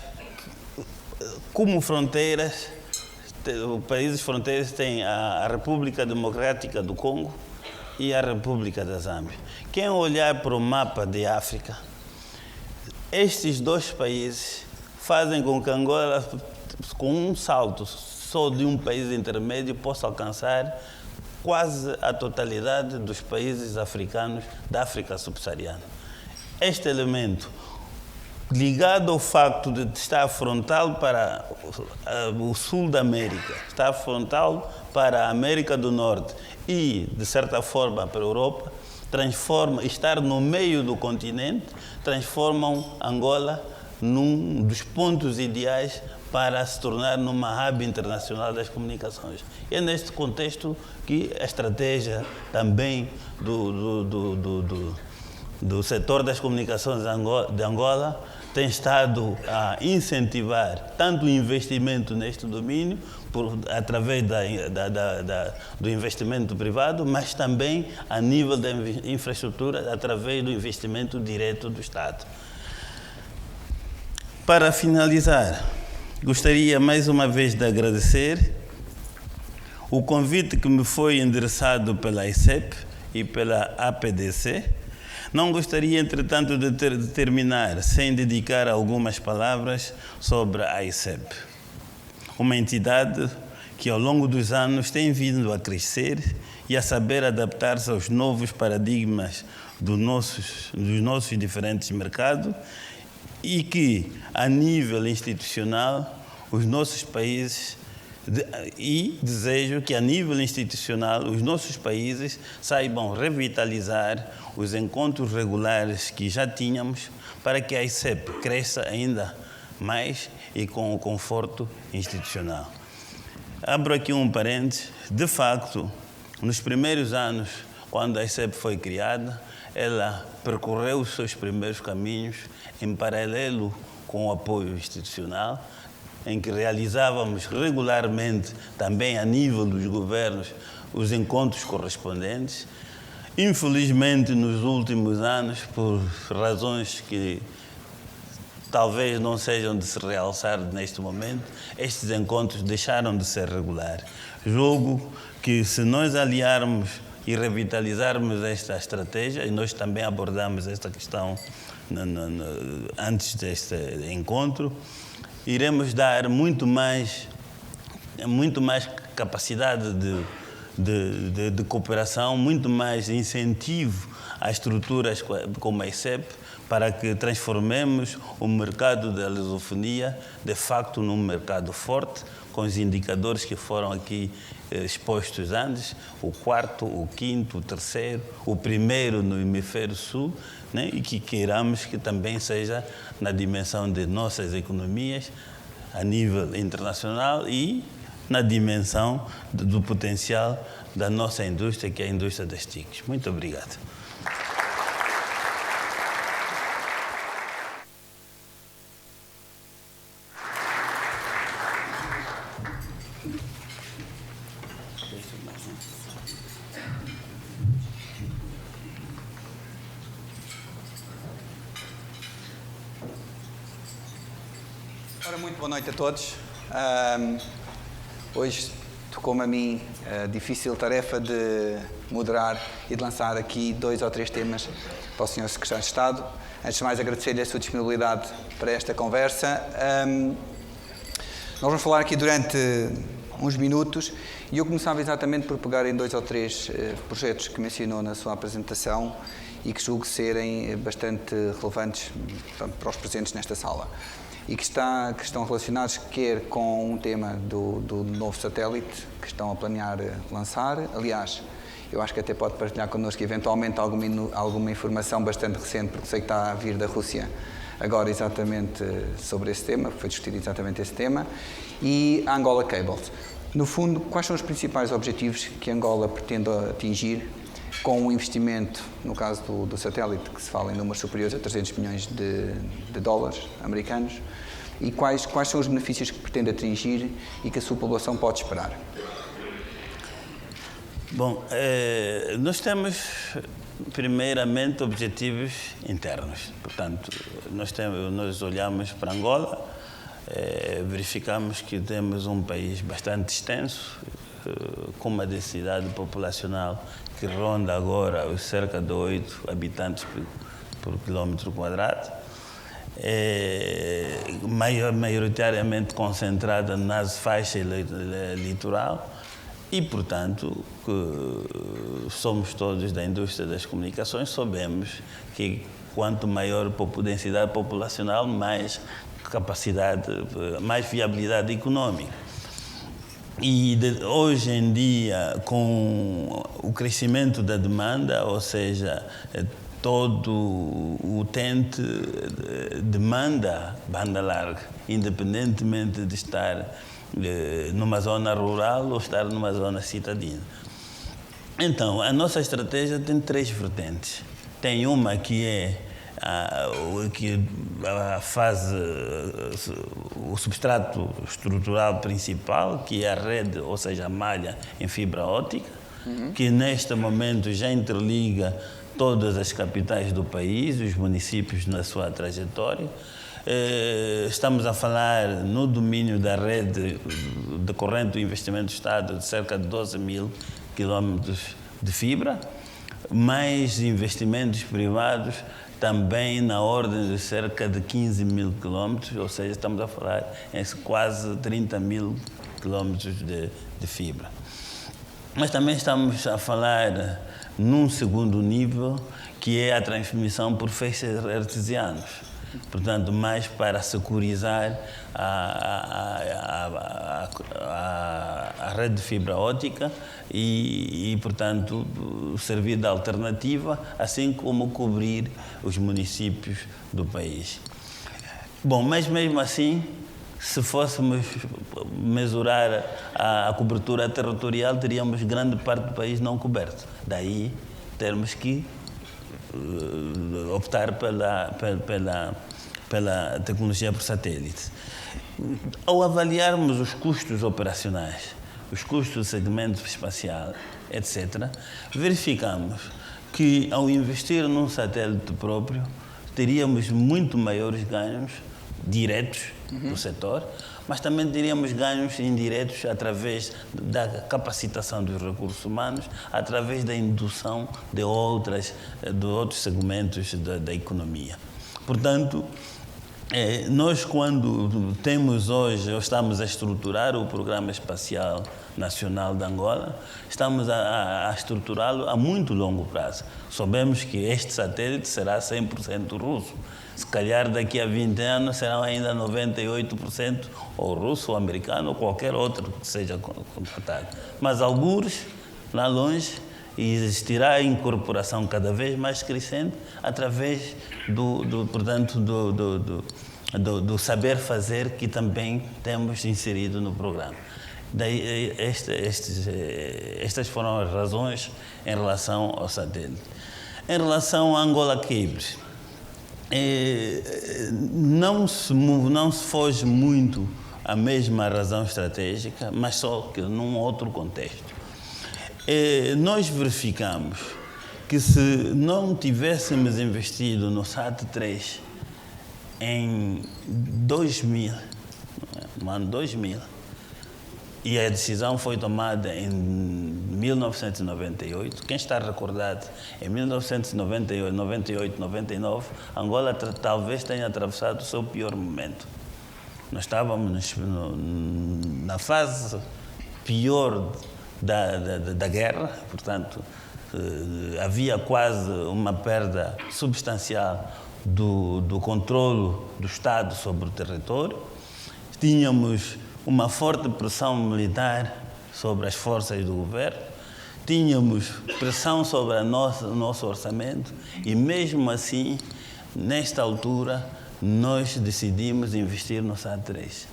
como fronteiras, os países fronteiros têm a República Democrática do Congo e a República da Zâmbia. Quem olhar para o mapa de África, estes dois países fazem com que Angola, com um salto só de um país intermédio, possa alcançar quase a totalidade dos países africanos da África subsaariana. Este elemento, ligado ao facto de estar frontal para o sul da América, estar frontal para a América do Norte e, de certa forma, para a Europa, estar no meio do continente, transformam Angola num dos pontos ideais para se tornar numa hub internacional das comunicações. E é neste contexto que a estratégia também do setor das comunicações de Angola tem estado a incentivar tanto o investimento neste domínio, através do investimento privado, mas também a nível da infraestrutura, através do investimento direto do Estado. Para finalizar, gostaria mais uma vez de agradecer O convite que me foi endereçado pela ICEP e pela APDC, não gostaria, entretanto, de terminar sem dedicar algumas palavras sobre a ICEP, uma entidade que ao longo dos anos tem vindo a crescer e a saber adaptar-se aos novos paradigmas dos nossos diferentes mercados e que, a nível institucional, os nossos países e desejo que, a nível institucional, os nossos países saibam revitalizar os encontros regulares que já tínhamos para que a ICEP cresça ainda mais e com o conforto institucional. Abro aqui um parênteses. De facto, nos primeiros anos, quando a ICEP foi criada, ela percorreu os seus primeiros caminhos em paralelo com o apoio institucional, em que realizávamos regularmente, também a nível dos governos, os encontros correspondentes. Infelizmente, nos últimos anos, por razões que talvez não sejam de se realçar neste momento, estes encontros deixaram de ser regulares. Julgo que, se nós aliarmos e revitalizarmos esta estratégia, e nós também abordamos esta questão antes deste encontro, iremos dar muito mais capacidade de cooperação, muito mais incentivo a estruturas como a ICEP, para que transformemos o mercado da lusofonia, de facto, num mercado forte, com os indicadores que foram aqui expostos antes, o quarto, o quinto, o terceiro, o primeiro no hemisfério sul, né? E que queiramos que também seja na dimensão de nossas economias, a nível internacional e na dimensão do potencial da nossa indústria, que é a indústria das TICs. Muito obrigado. Ora, muito boa noite a todos. Hoje tocou-me a mim a difícil tarefa de moderar e de lançar aqui 2 ou 3 temas para o Sr. Secretário de Estado. Antes de mais, agradecer-lhe a sua disponibilidade para esta conversa. Nós vamos falar aqui durante uns minutos e eu começava exatamente por pegar em 2 ou 3 projetos que mencionou na sua apresentação e que julgo serem bastante relevantes para os presentes nesta sala. E que estão relacionados quer com um tema do novo satélite que estão a planear lançar. Aliás, eu acho que até pode partilhar connosco eventualmente alguma informação bastante recente, porque sei que está a vir da Rússia agora exatamente sobre esse tema, foi discutido exatamente esse tema, e a Angola Cables. No fundo, quais são os principais objetivos que Angola pretende atingir com o investimento, no caso do satélite, que se fala em números superiores a 300 milhões de dólares americanos, e quais são os benefícios que pretende atingir e que a sua população pode esperar? Bom, nós temos, primeiramente, objetivos internos. Portanto, nós olhamos para Angola, verificamos que temos um país bastante extenso, com uma densidade populacional que ronda agora os cerca de 8 habitantes por quilômetro quadrado, maioritariamente concentrada nas faixas litoral e, portanto, somos todos da indústria das comunicações, sabemos que quanto maior densidade populacional, mais capacidade, mais viabilidade econômica. E hoje em dia, com o crescimento da demanda, ou seja, todo o utente demanda banda larga, independentemente de estar numa zona rural ou estar numa zona citadina. Então, a nossa estratégia tem 3 vertentes. Tem uma que é a fase, o substrato estrutural principal, que é a rede, ou seja, a malha em fibra óptica, que neste momento já interliga todas as capitais do país, os municípios na sua trajetória. Estamos a falar no domínio da rede decorrente do investimento do Estado de cerca de 12 mil quilómetros de fibra, mais investimentos privados também na ordem de cerca de 15 mil quilómetros, ou seja, estamos a falar em quase 30 mil quilómetros de fibra. Mas também estamos a falar num segundo nível, que é a transmissão por feixes artesianos. Portanto, mais para securizar a rede de fibra óptica e, portanto, servir de alternativa, assim como cobrir os municípios do país. Bom, mas mesmo assim, se fôssemos mesurar a cobertura territorial, teríamos grande parte do país não coberto. Daí termos que optar pela tecnologia por satélite. Ao avaliarmos os custos operacionais, os custos do segmento espacial, etc., verificamos que, ao investir num satélite próprio, teríamos muito maiores ganhos diretos do setor, mas também teríamos ganhos indiretos através da capacitação dos recursos humanos, através da indução de outros segmentos da economia. Portanto, nós, quando temos hoje, ou estamos a estruturar o Programa Espacial Nacional de Angola, estamos a estruturá-lo a muito longo prazo. Sabemos que este satélite será 100% russo. Se calhar daqui a 20 anos serão ainda 98% ou russo, ou americano, ou qualquer outro que seja contratado. Mas algures, lá longe, existirá a incorporação cada vez mais crescente através do saber fazer que também temos inserido no programa. Daí estas foram as razões em relação ao satélite. Em relação à Angola Cables, não se foge muito a mesma razão estratégica, mas só que num outro contexto. Nós verificamos que se não tivéssemos investido no SAT-3 em 2000, no ano 2000, e a decisão foi tomada em 1998. Quem está recordado, em 1998, 98, 99, Angola talvez tenha atravessado o seu pior momento. Nós estávamos na fase pior da guerra, portanto, havia quase uma perda substancial do controle do Estado sobre o território. Tínhamos uma forte pressão militar sobre as forças do governo, tínhamos pressão sobre o nosso orçamento e, mesmo assim, nesta altura, nós decidimos investir no SAT-3.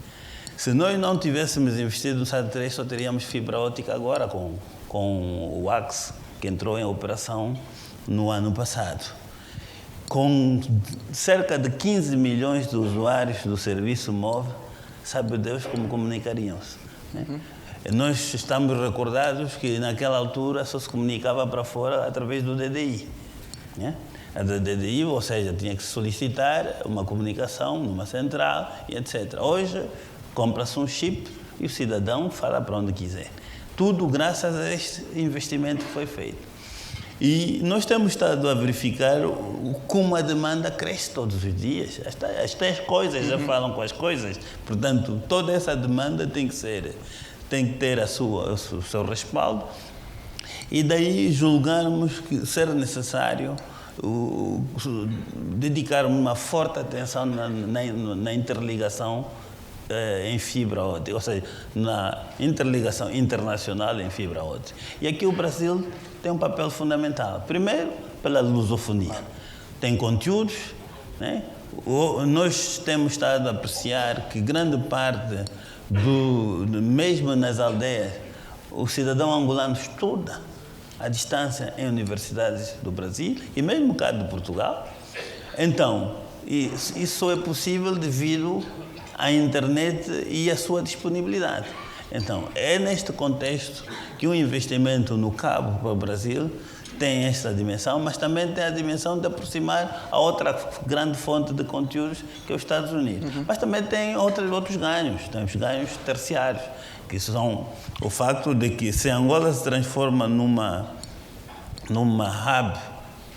Se nós não tivéssemos investido no SAT-3, só teríamos fibra óptica agora com o AXE, que entrou em operação no ano passado. Com cerca de 15 milhões de usuários do serviço móvel, sabe Deus como comunicariam-se. Né? Nós estamos recordados que naquela altura só se comunicava para fora através do DDI. Né? A DDI, ou seja, tinha que solicitar uma comunicação numa central e etc. Hoje, compra-se um chip e o cidadão fala para onde quiser. Tudo graças a este investimento que foi feito. E nós temos estado a verificar como a demanda cresce todos os dias. As tais coisas já falam com as coisas. Portanto, toda essa demanda tem que ter o seu respaldo. E daí julgarmos que ser necessário dedicar uma forte atenção na interligação em fibra óptica, ou seja, na interligação internacional em fibra óptica. E aqui o Brasil tem um papel fundamental. Primeiro, pela lusofonia. Tem conteúdos, né? Nós temos estado a apreciar que grande parte mesmo nas aldeias, o cidadão angolano estuda à distância em universidades do Brasil e mesmo cá de Portugal. Então, isso só é possível devido à internet e à sua disponibilidade. Então, é neste contexto que o investimento no cabo para o Brasil tem esta dimensão, mas também tem a dimensão de aproximar a outra grande fonte de conteúdos, que é os Estados Unidos. Mas também tem outros ganhos, tem os ganhos terciários, que são o facto de que se Angola se transforma numa hub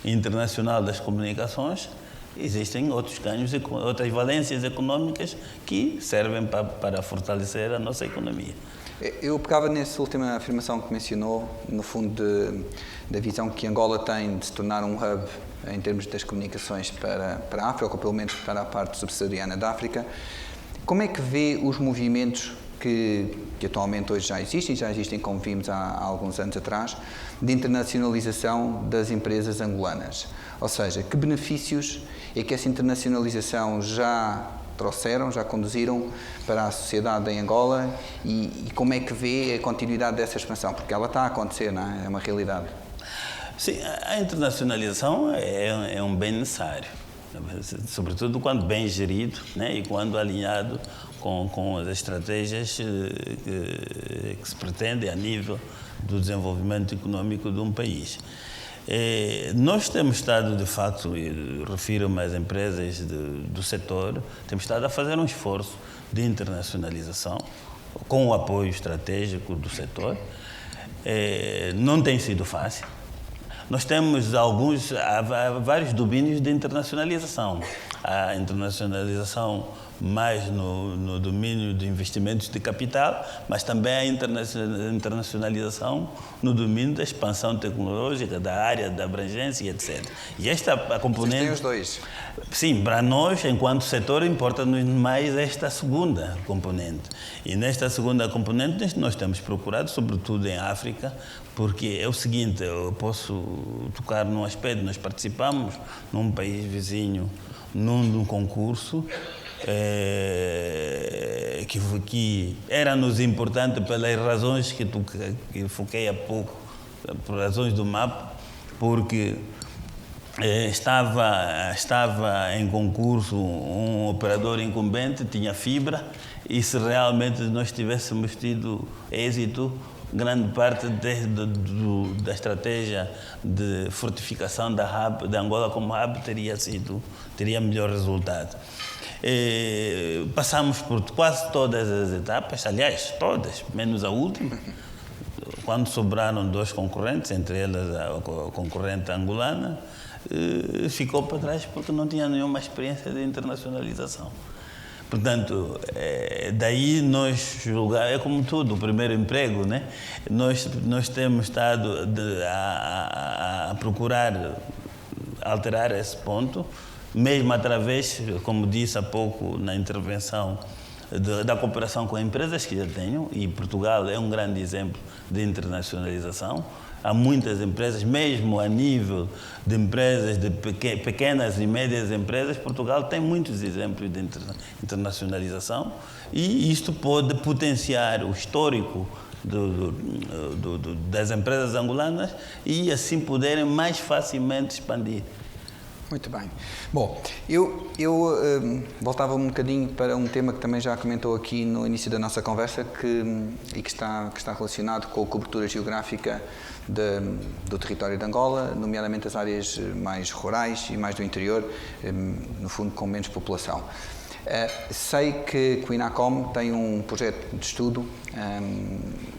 internacional das comunicações, existem outros ganhos, outras valências econômicas que servem para fortalecer a nossa economia. Eu pegava nessa última afirmação que mencionou, no fundo, da visão que Angola tem de se tornar um hub em termos das comunicações para a África, ou pelo menos para a parte subsaariana da África. Como é que vê os movimentos que atualmente hoje já existem, como vimos há alguns anos atrás, de internacionalização das empresas angolanas? Ou seja, que benefícios é que essa internacionalização já trouxeram, já conduziram para a sociedade em Angola e como é que vê a continuidade dessa expansão? Porque ela está a acontecer, não é? É uma realidade. Sim, a internacionalização é um bem necessário, sobretudo quando bem gerido, né, e quando alinhado com as estratégias que se pretende a nível do desenvolvimento econômico de um país. Nós temos estado, de facto, e refiro-me às empresas do setor, temos estado a fazer um esforço de internacionalização com o apoio estratégico do setor. Não tem sido fácil. Nós temos há vários domínios de internacionalização. A internacionalização mais no domínio de investimentos de capital, mas também a internacionalização no domínio da expansão tecnológica, da área, da abrangência, etc. E a componente... Vocês têm os dois. Sim, para nós, enquanto setor, importa-nos mais esta segunda componente. E nesta segunda componente nós temos procurado, sobretudo em África, porque é o seguinte, eu posso tocar num aspecto, nós participamos num país vizinho, num concurso, que era-nos importante pelas razões que foquei há pouco, por razões do mapa, porque estava em concurso um operador incumbente, tinha fibra, e se realmente nós tivéssemos tido êxito, grande parte da estratégia de fortificação da Angola como hub teria melhor resultado. Passamos por quase todas as etapas, aliás, todas, menos a última, quando sobraram dois concorrentes, entre elas a concorrente angolana, ficou para trás porque não tinha nenhuma experiência de internacionalização. Portanto, daí nós julgar, é como tudo, o primeiro emprego, né? Nós temos estado a procurar alterar esse ponto, mesmo através, como disse há pouco na intervenção, da cooperação com empresas que já tenho, e Portugal é um grande exemplo de internacionalização. Há muitas empresas, mesmo a nível de empresas, de pequenas e médias empresas, Portugal tem muitos exemplos de internacionalização, e isto pode potenciar o histórico das empresas angolanas e assim poderem mais facilmente expandir. Muito bem. Bom, eu voltava um bocadinho para um tema que também já comentou aqui no início da nossa conversa e que está relacionado com a cobertura geográfica do território de Angola, nomeadamente as áreas mais rurais e mais do interior, no fundo com menos população. Sei que o INACOM tem um projeto de estudo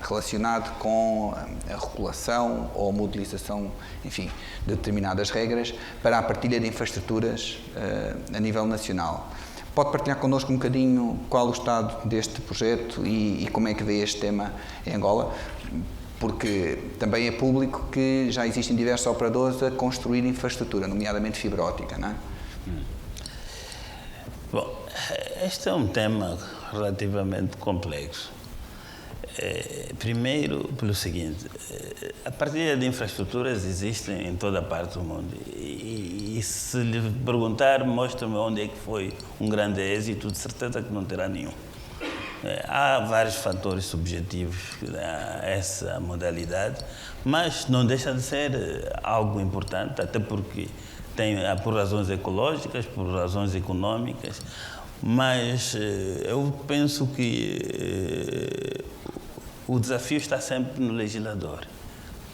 relacionado com a regulação ou modelização, enfim, de determinadas regras para a partilha de infraestruturas a nível nacional. Pode partilhar connosco um bocadinho qual o estado deste projeto e como é que vê este tema em Angola? Porque também é público que já existem diversos operadores a construir infraestrutura, nomeadamente fibra óptica, não é? Bom, este é um tema relativamente complexo. Primeiro, pelo seguinte, a partilha de infraestruturas existe em toda a parte do mundo. E se lhe perguntar, mostre-me onde é que foi um grande êxito, de certeza que não terá nenhum. Há vários fatores subjetivos a essa modalidade, mas não deixa de ser algo importante, até porque por razões ecológicas, por razões econômicas, mas eu penso que o desafio está sempre no legislador.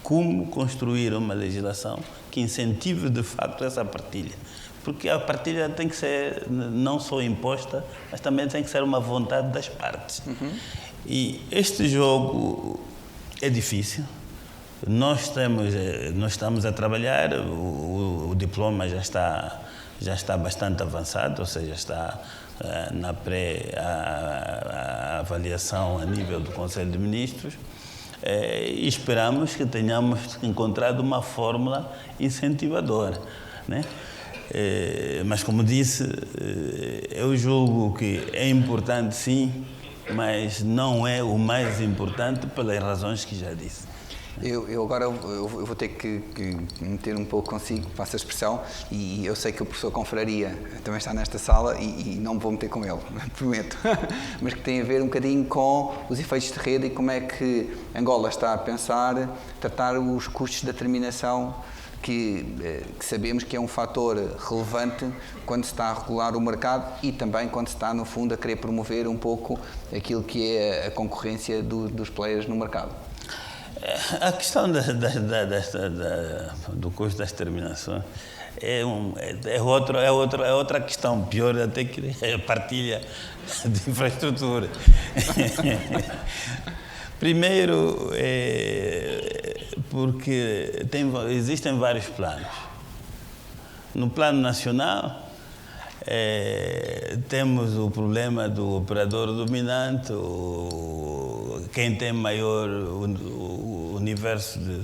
como construir uma legislação que incentive de facto essa partilha. Porque a partilha tem que ser não só imposta, mas também tem que ser uma vontade das partes. E este jogo é difícil. Nós estamos a trabalhar, o diploma já está bastante avançado, ou seja, está na pré-avaliação a nível do Conselho de Ministros, e esperamos que tenhamos encontrado uma fórmula incentivadora, né? Mas, como disse, eu julgo que é importante, sim, mas não é o mais importante pelas razões que já disse. Eu agora vou ter que meter um pouco consigo, passo a expressão, e eu sei que o professor Confraria também está nesta sala e não me vou meter com ele, prometo, mas que tem a ver um bocadinho com os efeitos de rede e como é que Angola está a pensar tratar os custos da terminação, que sabemos que é um fator relevante quando se está a regular o mercado e também quando se está, no fundo, a querer promover um pouco aquilo que é a concorrência dos players no mercado. A questão do custo das terminações é outra questão, pior até que a partilha de infraestrutura. Primeiro, porque existem vários planos. No plano nacional, temos o problema do operador dominante, quem tem maior universo de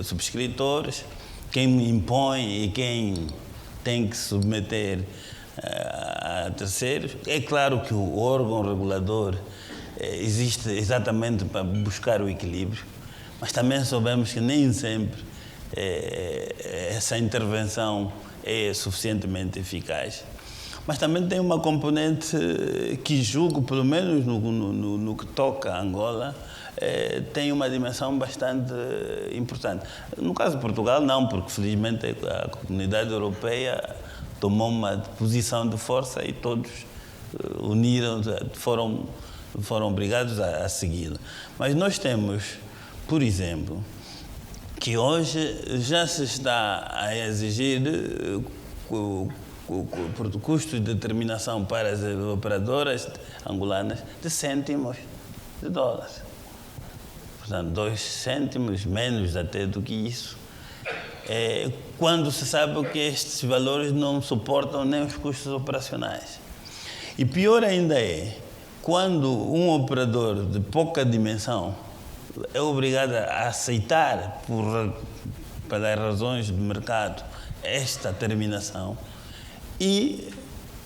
subscritores, quem impõe e quem tem que submeter a terceiros. É claro que o órgão regulador existe exatamente para buscar o equilíbrio, mas também sabemos que nem sempre essa intervenção é suficientemente eficaz. Mas também tem uma componente que julgo, pelo menos no que toca a Angola, tem uma dimensão bastante importante. No caso de Portugal, não, porque felizmente a comunidade europeia tomou uma posição de força e todos uniram, foram obrigados a segui-la. Mas nós temos, por exemplo, que hoje já se está a exigir custos de determinação para as operadoras angolanas de cêntimos de dólares. Portanto, 2 cêntimos, menos até do que isso. Quando se sabe que estes valores não suportam nem os custos operacionais. E pior ainda é quando um operador de pouca dimensão é obrigado a aceitar, pelas razões de mercado, esta terminação, e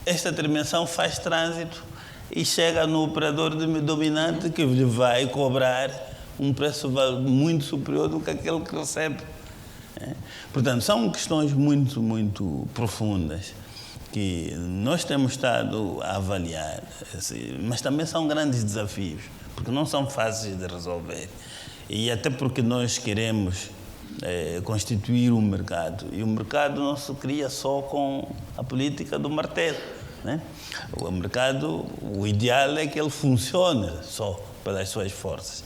esta terminação faz trânsito e chega no operador dominante que lhe vai cobrar um preço muito superior do que aquele que recebe. Portanto, são questões muito, muito profundas que nós temos estado a avaliar, mas também são grandes desafios, porque não são fáceis de resolver. E até porque nós queremos constituir um mercado, e o mercado não se cria só com a política do martelo, né? O mercado, o ideal é que ele funcione só pelas suas forças,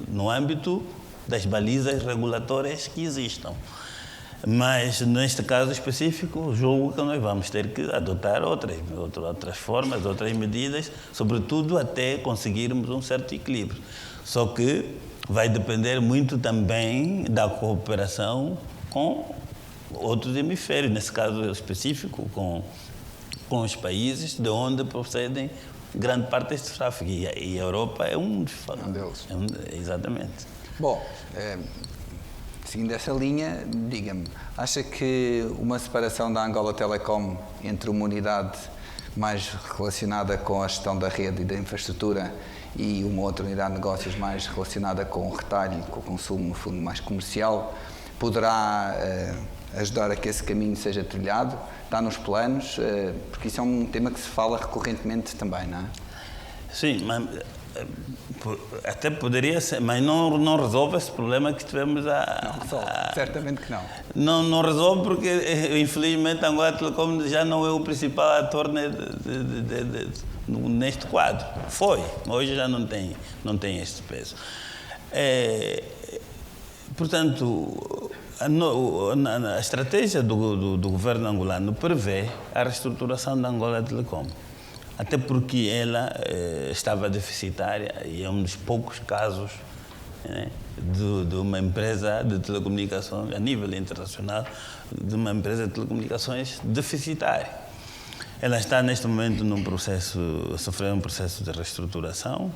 no âmbito das balizas regulatórias que existam. Mas, neste caso específico, julgo que nós vamos ter que adotar outras formas, outras medidas, sobretudo até conseguirmos um certo equilíbrio. Só que vai depender muito também da cooperação com outros hemisférios, nesse caso específico, com os países de onde procedem grande parte deste tráfego. E a Europa é um deles. Exatamente. Bom, seguindo essa linha, diga-me, acha que uma separação da Angola Telecom entre uma unidade mais relacionada com a gestão da rede e da infraestrutura e uma outra unidade de negócios mais relacionada com o retalho, com o consumo, no fundo, mais comercial, poderá ajudar a que esse caminho seja trilhado? Está nos planos? Porque isso é um tema que se fala recorrentemente também, não é? Sim, mas até poderia ser, mas não resolve esse problema que tivemos Não resolve, certamente que não. Não resolve porque, infelizmente, a Angola Telecom já não é o principal ator neste quadro. Foi, hoje já não tem este peso. Portanto, a estratégia do governo angolano prevê a reestruturação da Angola Telecom. Até porque ela estava deficitária e é um dos poucos casos, né, de uma empresa de telecomunicações, a nível internacional, de uma empresa de telecomunicações deficitária. Ela está neste momento a sofrer um processo de reestruturação.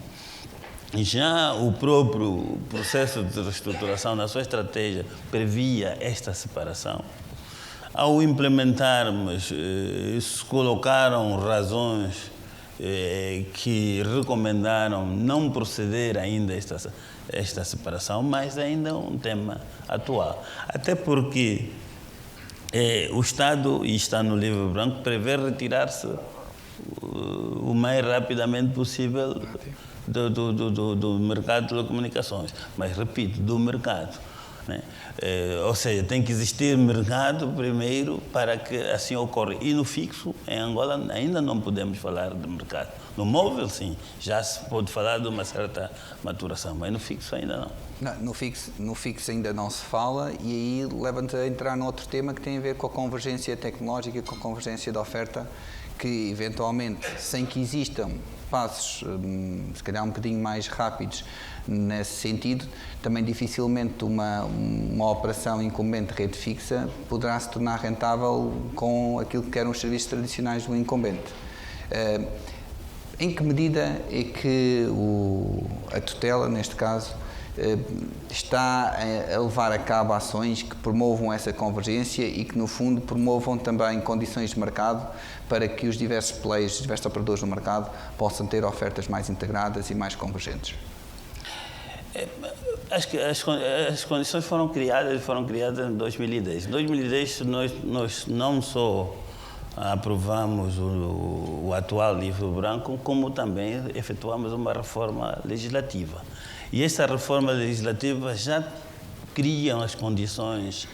E já o próprio processo de reestruturação, na sua estratégia, previa esta separação. Ao implementarmos, se colocaram razões que recomendaram não proceder ainda a esta separação, mas ainda é um tema atual. Até porque o Estado, e está no livro branco, prevê retirar-se o mais rapidamente possível do mercado de telecomunicações. Mas, repito, do mercado. Né? Ou seja, tem que existir mercado primeiro para que assim ocorra. E no fixo, em Angola, ainda não podemos falar de mercado. No móvel, sim, já se pode falar de uma certa maturação, mas no fixo ainda não. No fixo ainda não se fala, e aí leva-nos a entrar num outro tema que tem a ver com a convergência tecnológica, com a convergência de oferta, que eventualmente, sem que existam passos, se calhar um bocadinho mais rápidos nesse sentido, também dificilmente uma operação incumbente de rede fixa poderá se tornar rentável com aquilo que eram os serviços tradicionais do incumbente. Em que medida é que a tutela, neste caso, está a levar a cabo ações que promovam essa convergência e que, no fundo, promovam também condições de mercado para que os diversos players, os diversos operadores no mercado possam ter ofertas mais integradas e mais convergentes? Acho que as condições foram criadas em 2010. Em 2010, nós não só aprovamos o atual livro branco, como também efetuamos uma reforma legislativa. E essa reforma legislativa já cria as condições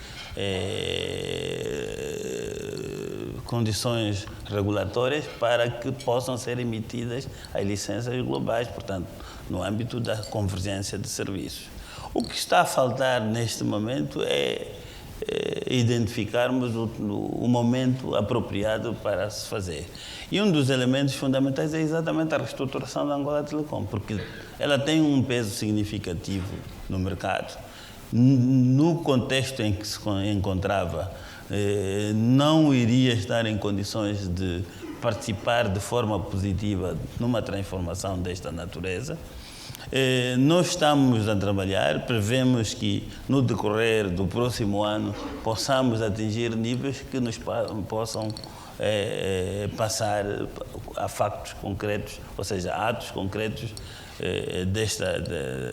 regulatórias para que possam ser emitidas as licenças globais, portanto, no âmbito da convergência de serviços. O que está a faltar neste momento é identificarmos o momento apropriado para se fazer. E um dos elementos fundamentais é exatamente a reestruturação da Angola Telecom, porque ela tem um peso significativo no mercado. No contexto em que se encontrava, não iria estar em condições de participar de forma positiva numa transformação desta natureza. Nós estamos a trabalhar, prevemos que no decorrer do próximo ano possamos atingir níveis que nos possam passar a factos concretos, ou seja, atos concretos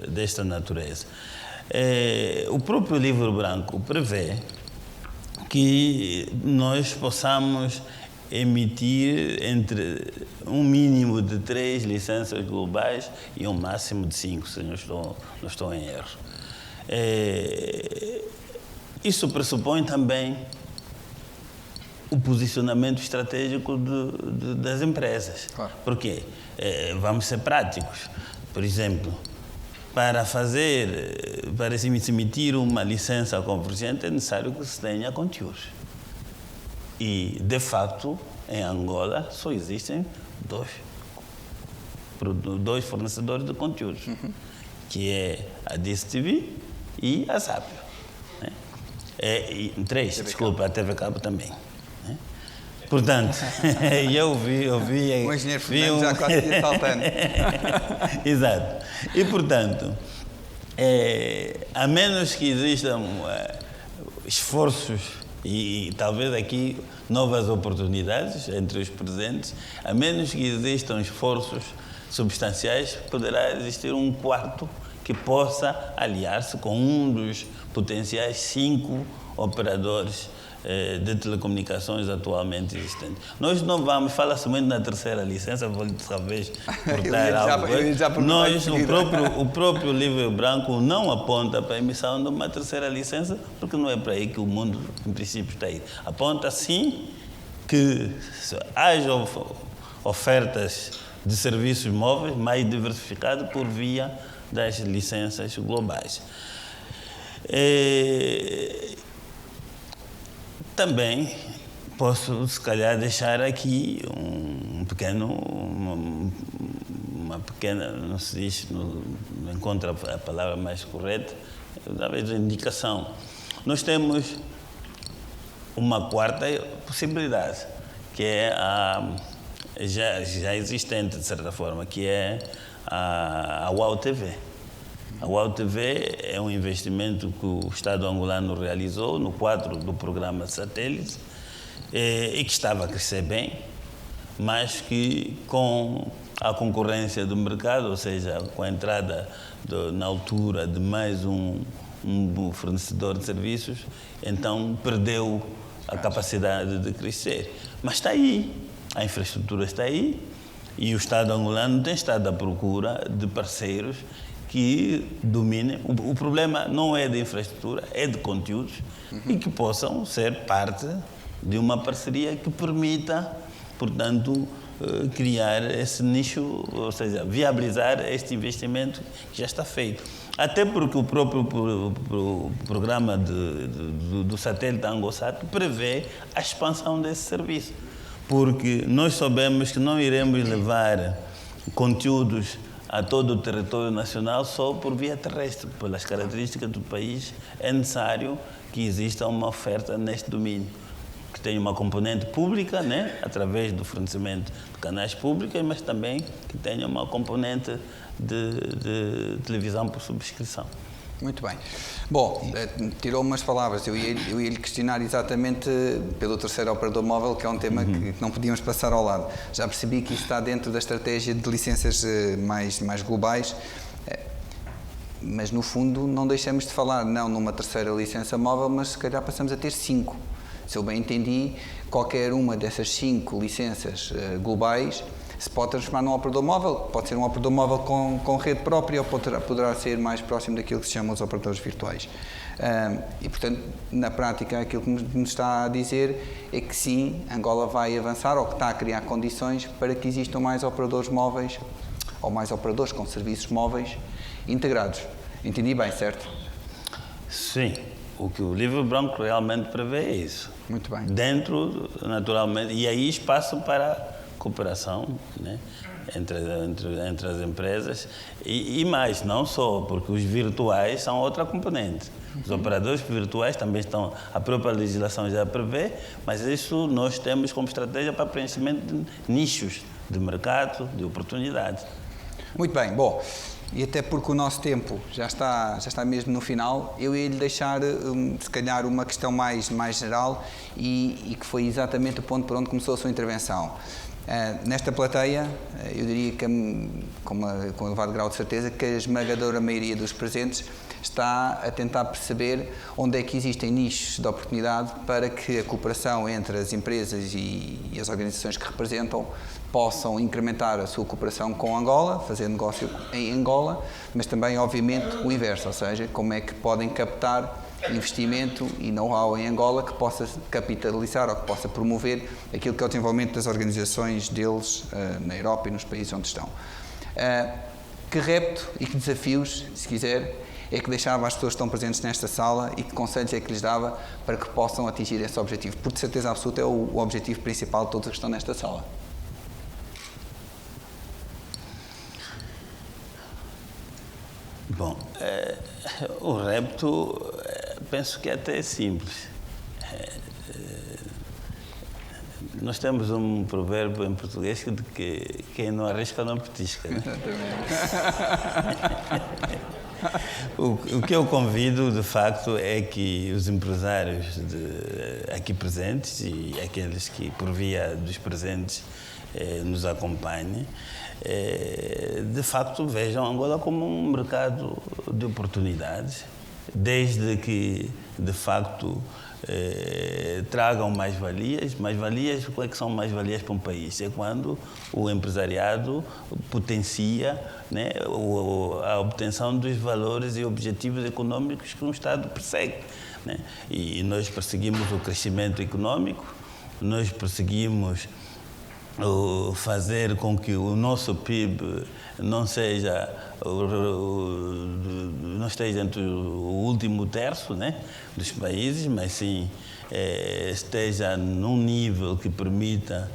desta natureza. O próprio livro branco prevê que nós possamos emitir entre um mínimo de 3 licenças globais e um máximo de 5, se não estou em erro. Isso pressupõe também o posicionamento estratégico das empresas. Claro. Por quê? Vamos ser práticos. Por exemplo, para se emitir uma licença convergente é necessário que se tenha conteúdos. E, de facto, em Angola só existem dois fornecedores de conteúdos, que é a DSTV e a Zápio. Né? Três, desculpa, a TV Cabo também. Né? Portanto, eu vi o engenheiro Fernando já quase ia saltando. Exato. E, portanto, a menos que existam esforços e talvez aqui novas oportunidades entre os presentes, a menos que existam esforços substanciais, poderá existir um quarto que possa aliar-se com um dos potenciais 5 operadores de telecomunicações atualmente existentes. Nós não vamos, fala-se muito na terceira licença, vou talvez cortar algo. O próprio livro branco não aponta para a emissão de uma terceira licença, porque não é para aí que o mundo, em princípio, está aí. Aponta, sim, que haja ofertas de serviços móveis mais diversificados por via das licenças globais. Também posso, se calhar, deixar aqui uma pequena, não se diz, não encontro a palavra mais correta, talvez a indicação. Nós temos uma quarta possibilidade, que é já existente, de certa forma, que é a UAU TV. A UAU TV é um investimento que o Estado angolano realizou no quadro do programa Satélite e que estava a crescer bem, mas que com a concorrência do mercado, ou seja, com a entrada na altura de mais um fornecedor de serviços, então perdeu a capacidade de crescer. Mas está aí, a infraestrutura está aí e o Estado angolano tem estado à procura de parceiros que dominem. O problema não é de infraestrutura, é de conteúdos e que possam ser parte de uma parceria que permita, portanto, criar esse nicho, ou seja, viabilizar este investimento que já está feito. Até porque o próprio programa do satélite Angosat prevê a expansão desse serviço. Porque nós sabemos que não iremos levar conteúdos a todo o território nacional só por via terrestre. Pelas características do país, é necessário que exista uma oferta neste domínio, que tenha uma componente pública, né, através do fornecimento de canais públicos, mas também que tenha uma componente de televisão por subscrição. Muito bem. Bom, tirou umas palavras. Eu ia lhe questionar exatamente pelo terceiro operador móvel, que é um tema que não podíamos passar ao lado. Já percebi que isso está dentro da estratégia de licenças mais globais, mas no fundo não deixamos de falar não numa terceira licença móvel, mas se calhar passamos a ter 5. Se eu bem entendi, qualquer uma dessas 5 licenças globais se pode transformar num operador móvel. Pode ser um operador móvel com rede própria ou poderá ser mais próximo daquilo que se chama os operadores virtuais. E, portanto, na prática, aquilo que nos está a dizer é que sim, Angola vai avançar ou que está a criar condições para que existam mais operadores móveis ou mais operadores com serviços móveis integrados. Entendi bem, certo? Sim. O que o livro branco realmente prevê é isso. Muito bem. Dentro, naturalmente, e aí espaço para cooperação, né, entre as empresas e mais, não só, porque os virtuais são outra componente. Os operadores virtuais também estão, a própria legislação já prevê, mas isso nós temos como estratégia para preenchimento de nichos de mercado, de oportunidades. Muito bem, bom, e até porque o nosso tempo já está mesmo no final, eu ia lhe deixar, se calhar, uma questão mais geral e que foi exatamente o ponto por onde começou a sua intervenção. Nesta plateia, eu diria que, com elevado grau de certeza, que a esmagadora maioria dos presentes está a tentar perceber onde é que existem nichos de oportunidade para que a cooperação entre as empresas e as organizações que representam possam incrementar a sua cooperação com Angola, fazer negócio em Angola, mas também, obviamente, o inverso, ou seja, como é que podem captar investimento e know-how em Angola que possa capitalizar ou que possa promover aquilo que é o desenvolvimento das organizações deles na Europa e nos países onde estão. Que repto e que desafios, se quiser, é que deixava às pessoas que estão presentes nesta sala e que conselhos é que lhes dava para que possam atingir esse objetivo? Porque, de certeza absoluta, é o objetivo principal de todos que estão nesta sala. Bom, o repto, penso que até é simples. Nós temos um provérbio em português de que quem não arrisca não petisca. Né? O que eu convido, de facto, é que os empresários aqui presentes e aqueles que, por via dos presentes, nos acompanhem, de facto, vejam Angola como um mercado de oportunidades, desde que, de facto, tragam mais-valias. Mais-valias, o que é que são mais-valias para um país? É quando o empresariado potencia, né, a obtenção dos valores e objetivos econômicos que um Estado persegue. Né? E nós perseguimos o crescimento econômico, nós perseguimos fazer com que o nosso PIB não esteja entre o último terço, né, dos países, mas sim esteja num nível que permita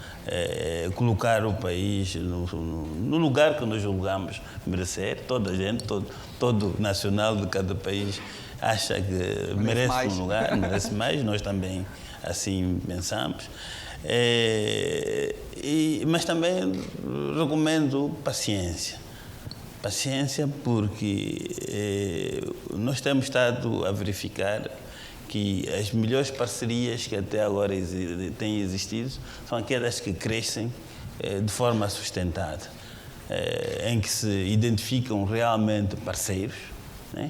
colocar o país no lugar que nós julgamos merecer. Toda a gente, todo nacional de cada país acha que merece um lugar, merece mais, nós também assim pensamos. Mas também recomendo paciência. Paciência porque nós temos estado a verificar que as melhores parcerias que até agora têm existido são aquelas que crescem de forma sustentada, em que se identificam realmente parceiros, né?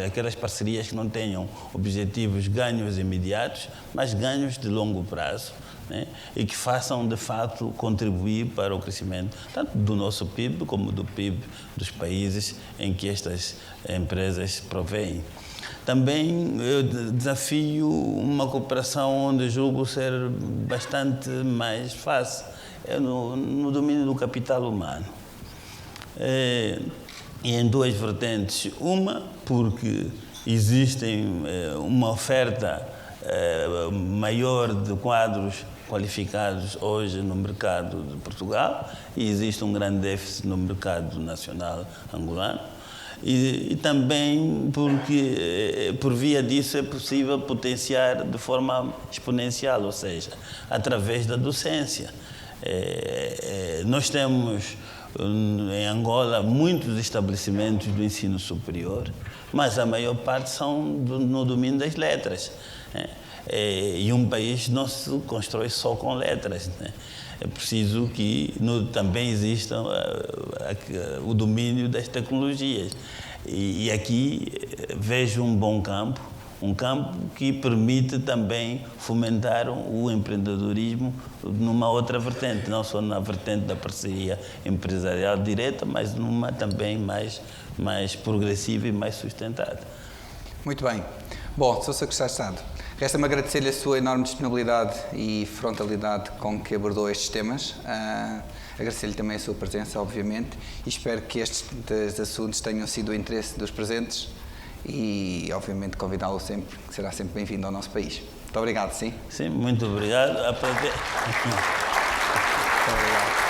Aquelas parcerias que não tenham objetivos ganhos imediatos, mas ganhos de longo prazo, né? E que façam, de fato, contribuir para o crescimento, tanto do nosso PIB como do PIB dos países em que estas empresas provêm. Também eu desafio uma cooperação onde julgo ser bastante mais fácil, no domínio do capital humano. E em duas vertentes. Uma, porque existem uma oferta maior de quadros qualificados hoje no mercado de Portugal e existe um grande déficit no mercado nacional angolano. E também porque, por via disso, é possível potenciar de forma exponencial, ou seja, através da docência. Nós temos em Angola muitos estabelecimentos do ensino superior, mas a maior parte são no domínio das letras. E um país não se constrói só com letras, né? É preciso que também exista o domínio das tecnologias. E aqui vejo um bom campo, um campo que permite também fomentar o empreendedorismo numa outra vertente, não só na vertente da parceria empresarial direta, mas numa também mais progressiva e mais sustentada. Muito bem. Bom, Sr. Secretário de Estado, resta-me agradecer-lhe a sua enorme disponibilidade e frontalidade com que abordou estes temas. Agradecer-lhe também a sua presença, obviamente, e espero que estes assuntos tenham sido do interesse dos presentes e, obviamente, convidá-lo sempre, que será sempre bem-vindo ao nosso país. Muito obrigado, sim? Sim, muito obrigado. Muito obrigado.